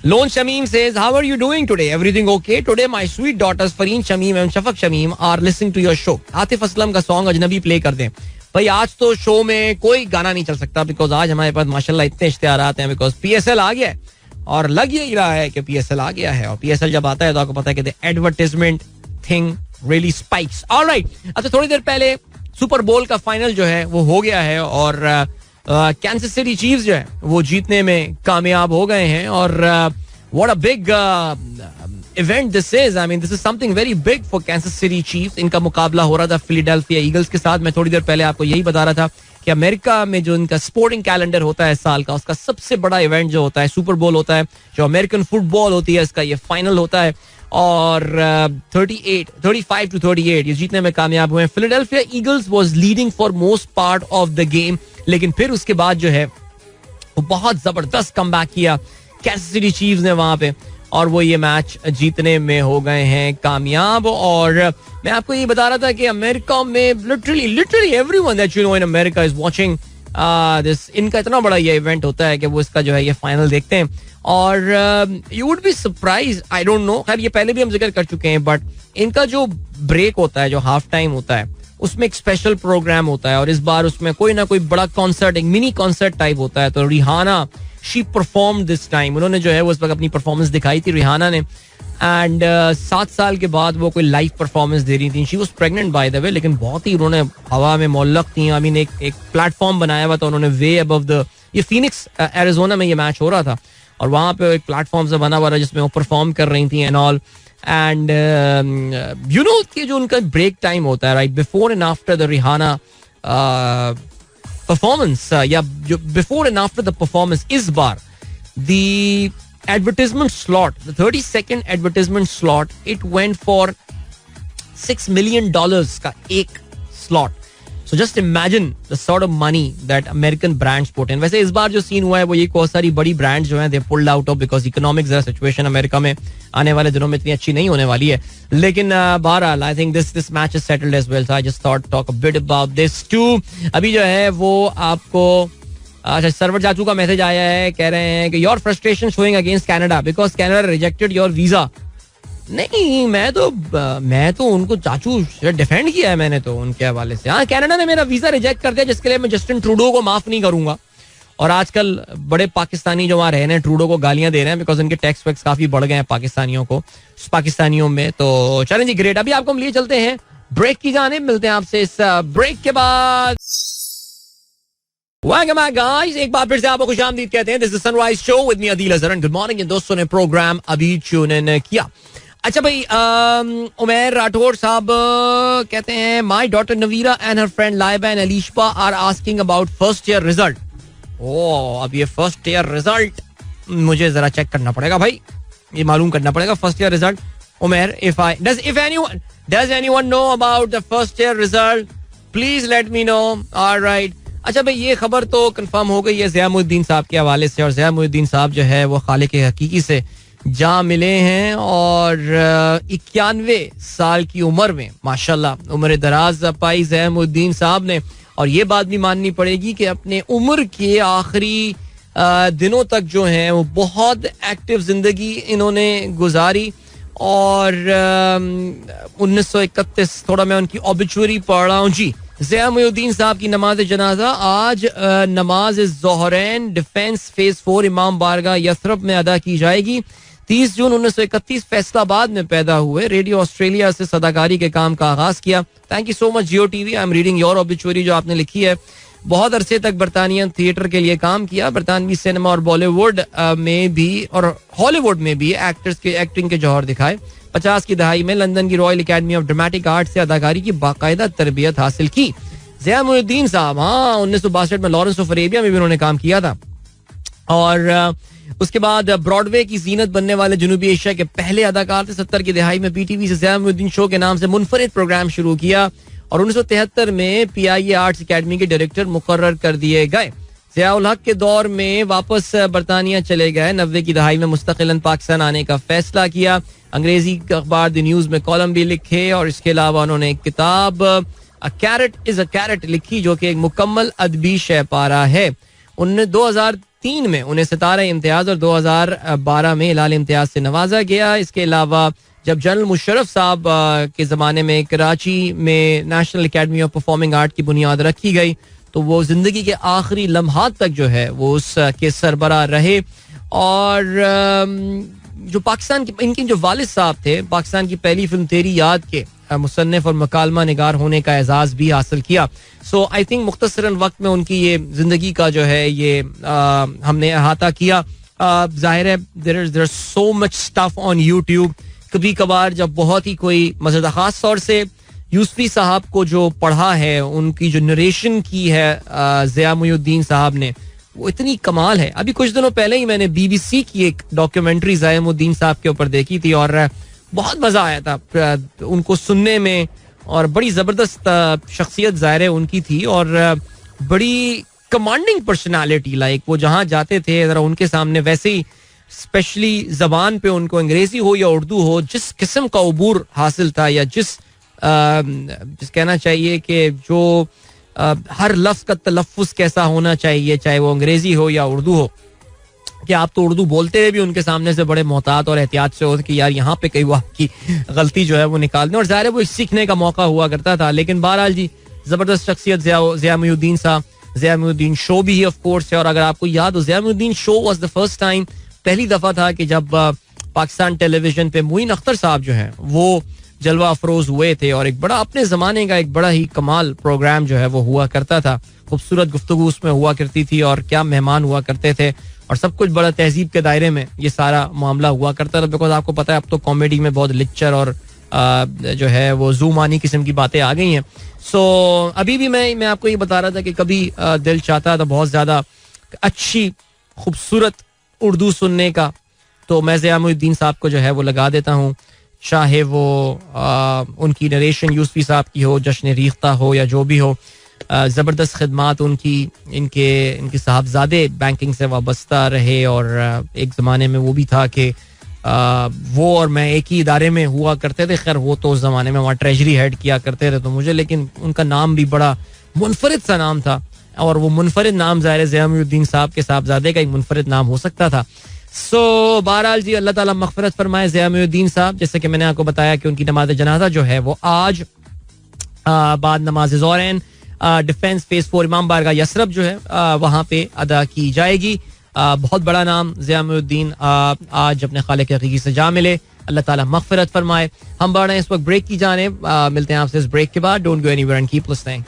Lone Shamim says how are you doing today, everything okay. Today my sweet daughters Fareen Shamim and Shafaq Shamim are listening to your show. Atif Aslam का सॉन्ग अजनबी प्ले कर दें. भाई आज तो शो में कोई गाना नहीं चल सकता बिकॉज आज हमारे पास माशाल्लाह इतने इश्तिहारात हैं, बिकॉज पीएसएल आ गया है और लग यही रहा है कि पीएसएल आ गया है. और पीएसएल जब आता है तो आपको पता है कि advertisement thing really spikes. Alright, अच्छा थोड़ी देर पहले सुपर बोल का फाइनल जो है वो हो गया है और कैंसस सिटी चीफ्स जो है वो जीतने में कामयाब हो गए हैं. और what a big event this is. I mean this is something very big for Kansas city chiefs. इनका मुकाबला हो रहा था फिलाडेल्फिया ईगल्स के साथ. मैं थोड़ी देर पहले आपको यही बता रहा था कि अमेरिका में जो इनका स्पोर्टिंग कैलेंडर होता है इस साल का, उसका सबसे बड़ा इवेंट जो होता है सुपर बोल होता है, जो अमेरिकन फुटबॉल होती है इसका ये फाइनल होता है. और 35-38 ये जीतने में कामयाब हुए. Philadelphia eagles was leading for most part of the game, लेकिन फिर उसके बाद जो है वो बहुत जबरदस्त कमबैक किया कैंसस सिटी चीफ्स ने वहां पे, और वो ये मैच जीतने में हो गए हैं कामयाब. और मैं आपको ये बता रहा था कि अमेरिका में literally everyone that you know in America is watching this. इनका इतना बड़ा ये इवेंट होता है कि वो इसका जो है ये फाइनल देखते हैं. और you would be surprise, I don't know, खैर ये पहले भी हम जिक्र कर चुके हैं, बट इनका जो ब्रेक होता है, जो हाफ टाइम होता है, उसमें एक स्पेशल प्रोग्राम होता है. और इस बार उसमें कोई ना कोई बड़ा कॉन्सर्ट, एक मिनी कॉन्सर्ट टाइप होता है. तो Rihanna she performed this time. उन्होंने जो है वो इस वक्त अपनी परफॉर्मेंस दिखाई थी रिहाना ने. एंड 7 साल के बाद वो कोई लाइव परफॉर्मेंस दे रही थी. She was pregnant bye the वे, लेकिन बहुत ही उन्होंने हवा में मोल्लक थी. आई मीन एक प्लेटफॉर्म बनाया हुआ था उन्होंने वे अबव द. ये फिनिक्स एरिजोना में ये मैच हो रहा था और वहां पे एक प्लेटफॉर्म से बना हुआ था जिसमें वो परफॉर्म कर रही थी and all. And you know कि जो उनका ब्रेक टाइम होता है right before and after the Rihanna performance, या जो before and after the performance, इस बार the advertisement slot, the 30-second advertisement slot, it went for $6 million का एक स्लॉट. So just imagine the sort of money that American brands put in. वैसे इस बार जो सीन हुआ है वो ये बहुत सारी बड़ी ब्रांड्स जो हैं they pulled out of because economic situation America में आने वाले दिनों में इतनी अच्छी नहीं होने वाली है. लेकिन बहरहाल I think this match is settled as well. So I just thought talk a bit about this too. अभी जो है वो आपको अच्छा सर्वर चाचू का मैसेज आया है, कह रहे हैं कि your frustration showing against Canada because Canada rejected your visa. नहीं, मैं तो उनको चाचू डिफेंड किया है मैंने तो उनके हवाले से. हाँ, कनाडा ने मेरा वीजा रिजेक्ट कर दिया जिसके लिए मैं जस्टिन ट्रूडो को माफ नहीं करूंगा. और आजकल बड़े पाकिस्तानी जो वहाँ रह रहे हैं ट्रूडो को गालियां दे रहे हैं बिकॉज उनके टैक्स वैक्स काफी बढ़ गए हैं पाकिस्तानियों में. तो चलें जी, ग्रेट. अभी आपको हम लिए चलते हैं ब्रेक की जाने. मिलते हैं आपसे इस ब्रेक के बाद. Welcome back guys, एक बार फिर से आपको खुशामदीद कहते हैं. This is sunrise show with me Adeel Azhar. Good morning. दोस्तों ने प्रोग्राम अभी ट्यून इन किया. अच्छा भाई, उमैर राठौर साहब कहते हैं my daughter Naveera and her friend Laiba and Alisha are asking about first year result. ओ, अब ये फर्स्ट ईयर रिजल्ट मुझे जरा चेक करना पड़ेगा भाई, ये मालूम करना पड़ेगा first year result. Umair, does anyone know about the first year result? Please let me know. All right. अच्छा भाई, ये खबर तो कंफर्म हो गई है ज़िया मुद्दीन साहब के हवाले से. और ज़िया मुद्दीन साहब जो है वो खालिक हकीकी से जा मिले हैं और 91 साल की उम्र में माशाल्लाह उम्र दराज पाई ज़ैमुद्दीन साहब ने. और ये बात भी माननी पड़ेगी कि अपने उम्र के आखिरी दिनों तक जो हैं वो बहुत एक्टिव जिंदगी इन्होंने गुजारी. और 1931 थोड़ा मैं उनकी ऑबिचुअरी पढ़ रहा हूँ जी. ज़ैमुद्दीन साहब की नमाज जनाजा आज नमाज ज़ोहरैन डिफेंस फेज 4 इमाम बारगाह यथरब में अदा की जाएगी. 30 जून 1931 फैसलाबाद में पैदा हुए. रेडियो ऑस्ट्रेलिया से सदाकारी के काम का आगाज किया. Thank you so much Jio TV. I am reading your obituary जो आपने लिखी है. बहुत अरसे तक बरतानियन थिएटर के लिए काम किया. बरतानवी सिनेमा और बॉलीवुड में भी और हॉलीवुड में भी एक्टर्स के एक्टिंग के जौहर दिखाए. 50 की दहाई में लंदन की royal academy of dramatic art से अदाकारी की बाकायदा तरबियत हासिल की. ज़ैमुद्दीन साहब 1962 में लॉरेंस ऑफ अरेबिया में भी उन्होंने काम किया था. और उसके बाद ब्रॉडवे की जीनत बनने वाले जनूबी एशिया के पहले अदाकार थे. 70 की दहाई में पीटीवी से ज़ैमुद्दीन शो के नाम से मुनफरिद प्रोग्राम शुरू किया और 1973 में पीआईए आर्ट्स अकेडमी के डायरेक्टर मुकर्रर कर दिए गए. ज़ियाउल हक के दौर में वापस बरतानिया चले गए. 90 की दहाई में मुस्तकिलन पाकिस्तान आने का फैसला किया. अंग्रेजी अखबार द न्यूज में कॉलम भी लिखे और इसके अलावा उन्होंने एक किताब अ कैरेट इज अ कैरेट लिखी जो कि एक मुकम्मल अदबी शहपारा है. 2003 में उन्हें सितारे इम्तियाज और 2012 में हिलाल इम्तियाज से नवाजा गया. इसके अलावा जब जनरल मुशर्रफ साहब के ज़माने में कराची में national academy of performing art की बुनियाद रखी गई तो वो जिंदगी के आखिरी लम्हात तक जो है वो उसके सरबराह रहे. और जो पाकिस्तान के इनके जो वालिद साहब थे पाकिस्तान की पहली फिल्म तेरी याद के मुसन्निफ और मकालमा निगार होने का एजाज भी हासिल किया. सो आई थिंक मुख्तसरन वक्त में उनकी ये जिंदगी का जो है ये हमने अहाता किया. जाहिर है there so much stuff on YouTube. कभी कभार जब बहुत ही कोई मज़ेदार खास तौर से यूसुफी साहब को जो पढ़ा है उनकी जो नरेशन की है ज़ियामुद्दीन साहब ने वो इतनी कमाल है. अभी कुछ दिनों पहले ही मैंने बीबीसी की एक डॉक्यूमेंट्री ज़ियामुद्दीन साहब के ऊपर देखी थी और बहुत मजा आया था उनको सुनने में. और बड़ी जबरदस्त शख्सियत ज़ाहिर है उनकी थी और बड़ी कमांडिंग पर्सनालिटी. लाइक वो जहाँ जाते थे जरा उनके सामने वैसे ही स्पेशली जबान पे उनको अंग्रेजी हो या उर्दू हो जिस किस्म का उबूर हासिल था या जिस कहना चाहिए कि जो हर लफ्ज का तलफ़्फ़ुज़ कैसा होना चाहिए चाहे वो अंग्रेजी हो या उर्दू हो कि आप तो उर्दू बोलते हुए भी उनके सामने से बड़े मोहतात और एहतियात से होते कि यार यहाँ पे कहीं वो आपकी गलती जो है वो निकाल दें. और ज़ाहिर है वो सीखने का मौका हुआ करता था. लेकिन बहरहाल जी ज़बरदस्त शख्सियत ज़ियामुद्दीन साहब. ज़ियामुद्दीन शो भी ऑफ कोर्स है. और अगर आपको याद हो Ziauddin show was the first time पहली दफ़ा था कि जब पाकिस्तान टेलीविजन पे मोइन अख्तर साहब जो हैं वो जलवा अफरोज हुए थे और एक बड़ा अपने ज़माने का एक बड़ा ही कमाल प्रोग्राम जो है वो हुआ करता था. खूबसूरत गुफ्तगू उसमें हुआ करती थी और क्या मेहमान हुआ करते थे और सब कुछ बड़ा तहजीब के दायरे में ये सारा मामला हुआ करता था. बिकॉज आपको पता है अब तो कॉमेडी में बहुत लिक्चर और जो है वो जूमानी किस्म की बातें आ गई हैं. सो अभी भी मैं आपको ये बता रहा था कि कभी दिल चाहता था बहुत ज़्यादा अच्छी खूबसूरत उर्दू सुनने का तो मैं ज़ियामुद्दीन साहब को जो है वो लगा देता हूँ. चाहे वो उनकी नरेशन यूसुफी साहब की हो जश्न रीख्ता हो या जो भी हो. ज़बरदस्त खिदमात उनकी इनके साहबजादे बैंकिंग से वाबस्ता रहे और एक ज़माने में वो भी था कि वो और मैं एक ही इदारे में हुआ करते थे. खैर वो तो उस ज़माने में वहाँ ट्रेजरी हेड किया करते थे तो मुझे लेकिन उनका नाम भी बड़ा मुनफरिद सा नाम था और वो मुनफरिद नाम ज़ाहिर ज़ियामुद्दीन साहब के साहबजादे का एक मुनफरिद नाम हो सकता था. सो बहरहाल जी अल्लाह ताला मग़फ़िरत फरमाए ज़ियामुद्दीन साहब. जैसे कि मैंने आपको बताया कि उनकी नमाज जनाजा जो है वो आज बाद नमाज ज़ोहरैन डिफेंस फेज 4 इमाम बारगाह यसरब जो है वहाँ पे अदा की जाएगी. बहुत बड़ा नाम ज़ियामुद्दीन आज अपने खालिक हकीकी से जा मिले. अल्लाह ताला मग़फ़िरत फरमाए. हम बढ़ रहे हैं इस वक्त ब्रेक की जानिब. मिलते हैं आपसे इस ब्रेक के बाद. Don't go anywhere and keep listening.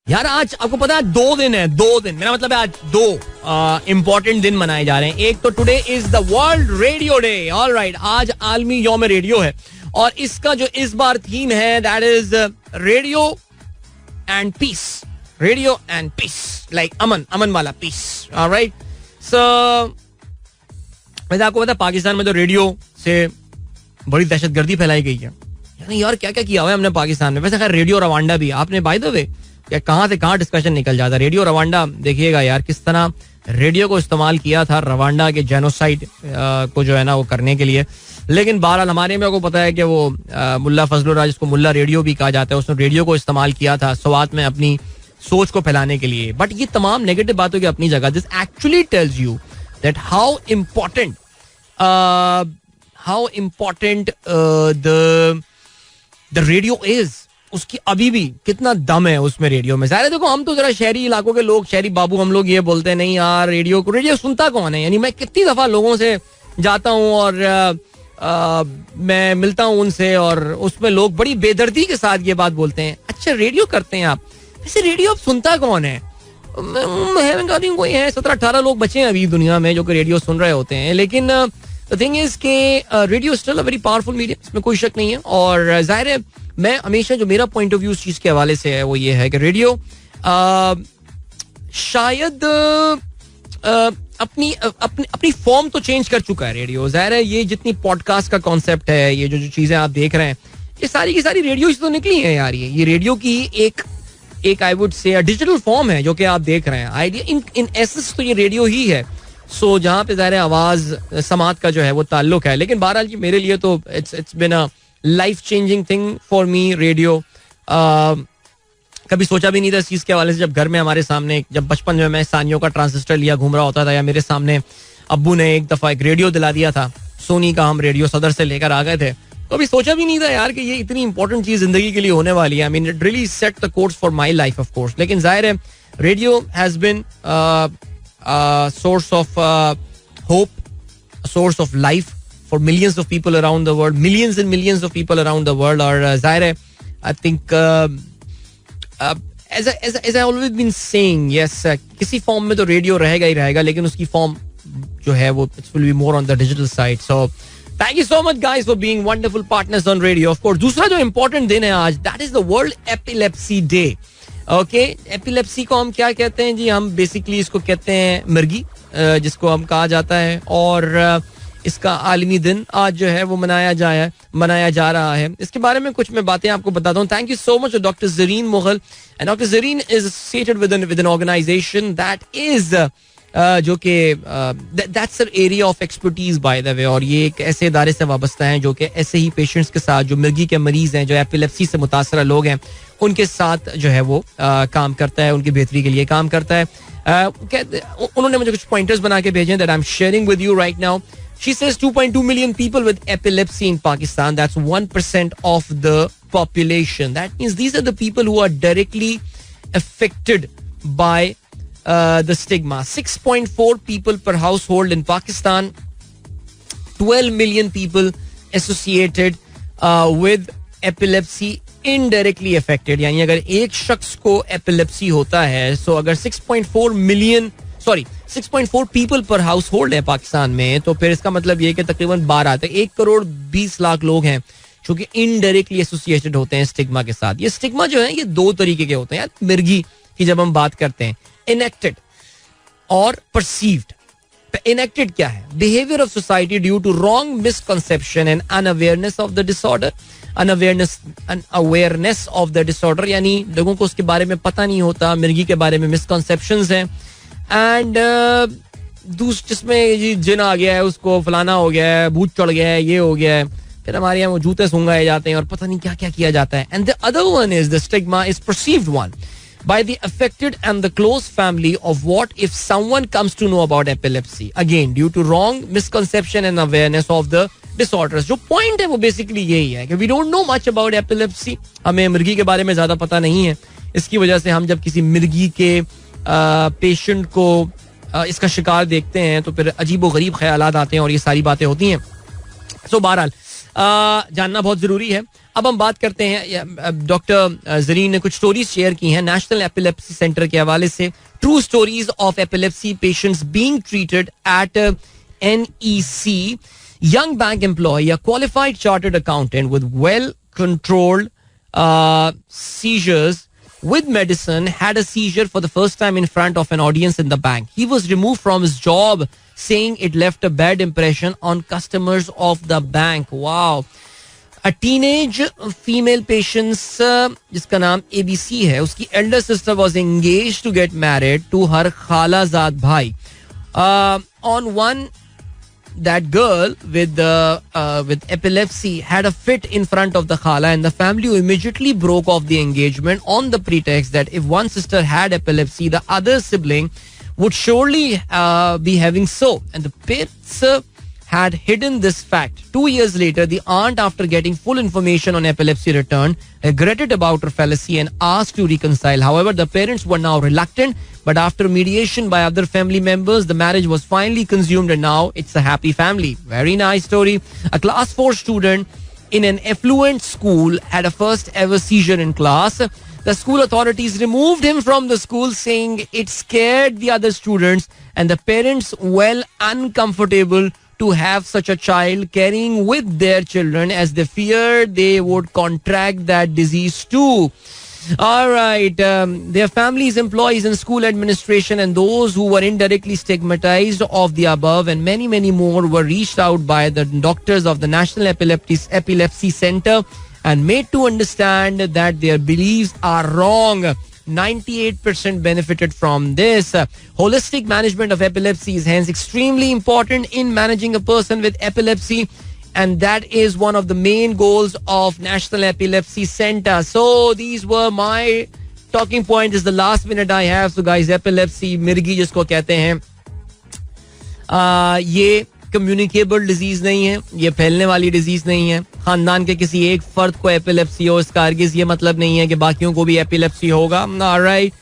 यार आज आपको पता है 2 दिन है. 2 दिन मेरा मतलब है आज 2 इंपॉर्टेंट दिन मनाए जा रहे हैं. एक तो today is the world radio day. Alright आज आलमी यौम रेडियो है और इसका जो इस बार थीम है that is radio and peace. Radio and peace like अमन वाला पीस. ऑलराइट सो वैसे आपको पता है पाकिस्तान में तो रेडियो से बड़ी दहशतगर्दी फैलाई गई है. यार क्या क्या किया हुआ है हमने पाकिस्तान में. वैसे खैर रेडियो रवांडा भी आपने बाय द वे या कहाँ से कहाँ डिस्कशन निकल जाता है. रेडियो रवांडा देखिएगा यार किस तरह रेडियो को इस्तेमाल किया था रवांडा के जेनोसाइड को जो है ना वो करने के लिए. लेकिन बहरहाल हमारे में को पता है कि वो मुल्ला फजलुर राज, जिसको मुल्ला रेडियो भी कहा जाता है, उसने रेडियो को इस्तेमाल किया था स्वात में अपनी सोच को फैलाने के लिए. बट ये तमाम नेगेटिव बातों की अपनी जगह. This actually tells you that how important the radio is. उसकी अभी भी कितना दम है उसमें रेडियो में. ज़ाहिर है देखो, हम तो जरा शहरी इलाकों के लोग, शहरी बाबू, हम लोग ये बोलते हैं नहीं यार रेडियो सुनता कौन है. यानी मैं कितनी दफा लोगों से जाता हूँ और मैं मिलता हूँ उनसे और उसमें लोग बड़ी बेदर्दी के साथ ये बात बोलते हैं, अच्छा रेडियो करते हैं आप, वैसे रेडियो अब सुनता कौन है. कोई है 17-18 लोग बचे हैं अभी दुनिया में जो कि रेडियो सुन रहे होते हैं. लेकिन द थिंग इज के radio still a very powerful medium, इसमें कोई शक नहीं है. और जाहिर है मैं हमेशा जो मेरा पॉइंट ऑफ व्यू इस चीज के हवाले से है वो ये है कि रेडियो शायद अपनी फॉर्म तो चेंज कर चुका है रेडियो. जाहिर है ये जितनी पॉडकास्ट का कॉन्सेप्ट है, ये जो चीजें आप देख रहे हैं, ये सारी की सारी रेडियो से तो निकली हैं यार. ये रेडियो की एक I would say digital form है जो कि आप देख रहे हैं. आइडिया इन एसेंस तो ये रेडियो ही है. सो जहाँ पे ज़ाहिर आवाज समात का जो है वो ताल्लुक है. लेकिन बहरहाल की मेरे लिए तो it's been a life changing thing for me radio. कभी सोचा भी नहीं था इस चीज के हवाले से. जब घर में हमारे सामने, जब बचपन में मैं सानियों का ट्रांजिस्टर लिया घूम रहा होता था, या मेरे सामने अब्बू ने एक दफा एक रेडियो दिला दिया था सोनी का, हम रेडियो सदर से लेकर आ गए थे, तो अभी सोचा भी नहीं था यार कि ये इतनी इंपॉर्टेंट चीज जिंदगी के लिए होने वाली है. I mean it really set the course for my life of course. लेकिन जाहिर है radio has been source of hope, source of life for millions of people around the world, millions and millions of people around the world. और जाहिर है I think as I always been saying, yes, किसी form में तो radio रहेगा ही रहेगा, लेकिन उसकी फॉर्म जो है वो it will be more on the digital side. So thank you so much guys for being wonderful partners on radio. Of course दूसरा जो important दिन है आज, that is the World Epilepsy Day. Okay, epilepsy को हम क्या कहते हैं जी, हम basically इसको कहते हैं मिर्गी, जिसको हम कहा जाता है. और इसका आलमी दिन आज जो है वो मनाया जा रहा है. इसके बारे में कुछ मैं बातें आपको बताता हूँ. Thank you so much doctor Zareen Mughal. And doctor Zareen is associated with an organisation that is जो कि that's an area of expertise by the way. और ये एक ऐसे इदारे से वाबस्ता है जो कि ऐसे ही पेशेंट्स के साथ, जो मिर्गी के मरीज हैं, जो एपिलेप्सी से मुतासरा लोग हैं, उनके साथ जो है वो काम करता है, उनकी बेहतरी के लिए काम करता है. उन्होंने मुझे कुछ पॉइंटर्स बना के भेजे that I am sharing with you right now. She says 2.2 million people with epilepsy in Pakistan. That's 1% of the population. That means these are the people who are directly affected by the stigma. 6.4 people per household in Pakistan. 12 million people associated with epilepsy indirectly affected. यानी अगर एक शख्स को epilepsy होता है, so अगर 6.4 people पर house hold है पाकिस्तान में, तो फिर इसका मतलब ये कि तकरीबन 1 करोड़ 20 लाख लोग हैं जो कि इनडायरेक्टली एसोसिएटेड होते हैं स्टिग्मा के साथ. ये स्टिग्मा जो है ये दो तरीके के होते हैं. मिर्गी की जब हम बात करते हैं, इनेक्टेड और परसीव्ड. इनेक्टेड क्या है? Behaviour of society due to wrong misconception and unawareness of the disorder. Unawareness of the disorder यानी लोगों को उसके बारे में पता नहीं होता, मिर्गी के बारे में मिसकंसेप्शंस हैं. एंड जिसमें जिन आ गया है, उसको फलाना हो गया है, भूत चढ़ गया है, ये हो गया है, फिर हमारे यहाँ वो जूते सूंघाए जाते हैं और पता नहीं क्या क्या किया जाता है. And the other one is the stigma is perceived one by the affected and the close family of what if someone comes to know about epilepsy, again due to wrong misconception and awareness of the disorders. जो point है वो basically यही है कि we don't know much about epilepsy. हमें मिर्गी के बारे में ज्यादा पता नहीं है. इसकी वजह से हम जब किसी मिर्गी के पेशेंट को इसका शिकार देखते हैं तो फिर अजीब व गरीब ख्यालात आते हैं और ये सारी बातें होती हैं. सो बहरहाल जानना बहुत जरूरी है. अब हम बात करते हैं, डॉक्टर ज़रीन ने कुछ स्टोरीज शेयर की हैं नेशनल एपिलेप्सी सेंटर के हवाले से. True stories of epilepsy patients being treated at NEC. Young bank employ या qualified chartered accountant with well controlled seizures with medicine had a seizure for the first time in front of an audience in the bank. He was removed from his job saying it left a bad impression on customers of the bank. Wow. A teenage female patient जिसका नाम ABC है, उसकी elder sister was engaged to get married to her खालाजाद भाई On one, that girl with epilepsy had a fit in front of the khala, and the family immediately broke off the engagement on the pretext that if one sister had epilepsy, the other sibling would surely be having so, and the parents had hidden this fact. 2 years later, the aunt, after getting full information on epilepsy, returned, regretted about her fallacy, and asked to reconcile. However, the parents were now reluctant, but after mediation by other family members, the marriage was finally consumed, and now it's a happy family. Very nice story. A class 4 student in an affluent school had a first ever seizure in class. The school authorities removed him from the school, saying it scared the other students, and the parents well uncomfortable to have such a child carrying with their children, as they feared they would contract that disease too. All right. Their families, employees, and school administration, and those who were indirectly stigmatized of the above, and many, many more, were reached out by the doctors of the National Epilepsy Center and made to understand that their beliefs are wrong. 98% benefited from this. Holistic management of epilepsy is hence extremely important in managing a person with epilepsy, and that is one of the main goals of National Epilepsy Center. So these were my talking points. Is the last minute I have. So guys, epilepsy, मिर्गी जिसको कहते हैं, ये communicable disease नहीं है, ये फैलने वाली डिजीज नहीं है. खानदान के किसी एक फर्द को एपिलेप्सी हो, इसका हरगिज ये मतलब नहीं है कि बाकियों को भी एपिलेप्सी होगा. Alright,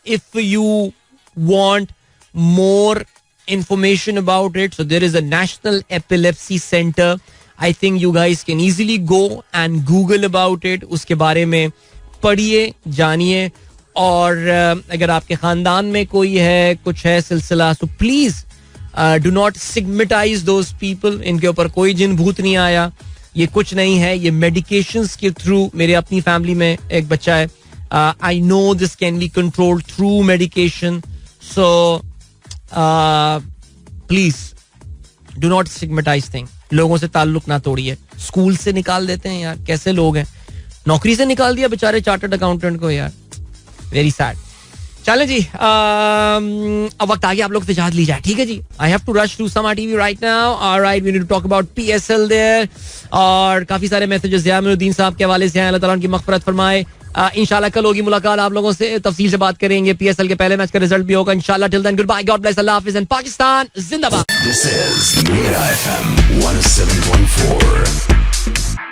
if you want more information about it, so there is a National Epilepsy Center. I think you guys can easily go and Google about it. उसके बारे में पढ़िए, जानिए, और अगर आपके खानदान में कोई है, कुछ है सिलसिला, so please do not stigmatize those people. इनके ऊपर कोई जिन भूत नहीं आया, ये कुछ नहीं है, ये medications के थ्रू. मेरे अपनी फैमिली में एक बच्चा है. I know this can be controlled through medication. So please do not stigmatise thing. लोगों से ताल्लुक ना तोड़िए. स्कूल से निकाल देते हैं यार, कैसे लोग हैं. नौकरी से निकाल दिया बेचारे चार्टर्ड अकाउंटेंट को यार. Very sad. चले जी, अब वक्त आ गया आप लोग से इजाजत ली जाए. ठीक है जी, I have to rush to Samaa TV right now. Alright, we need to talk about PSL there. और काफी सारे मैसेजेस ज़ियामुद्दीन साहब के हवाले से हैं. अल्लाह ताला उनकी मग़फ़िरत फरमाए. इंशाल्लाह कल होगी मुलाकात, आप लोगों से तफसील से बात करेंगे. PSL के पहले मैच का रिजल्ट भी होगा इंशाल्लाह. Till then, good bye, God bless, अल्लाह हाफिज़, एंड पाकिस्तान जिंदाबाद. This is Mira FM 107.4.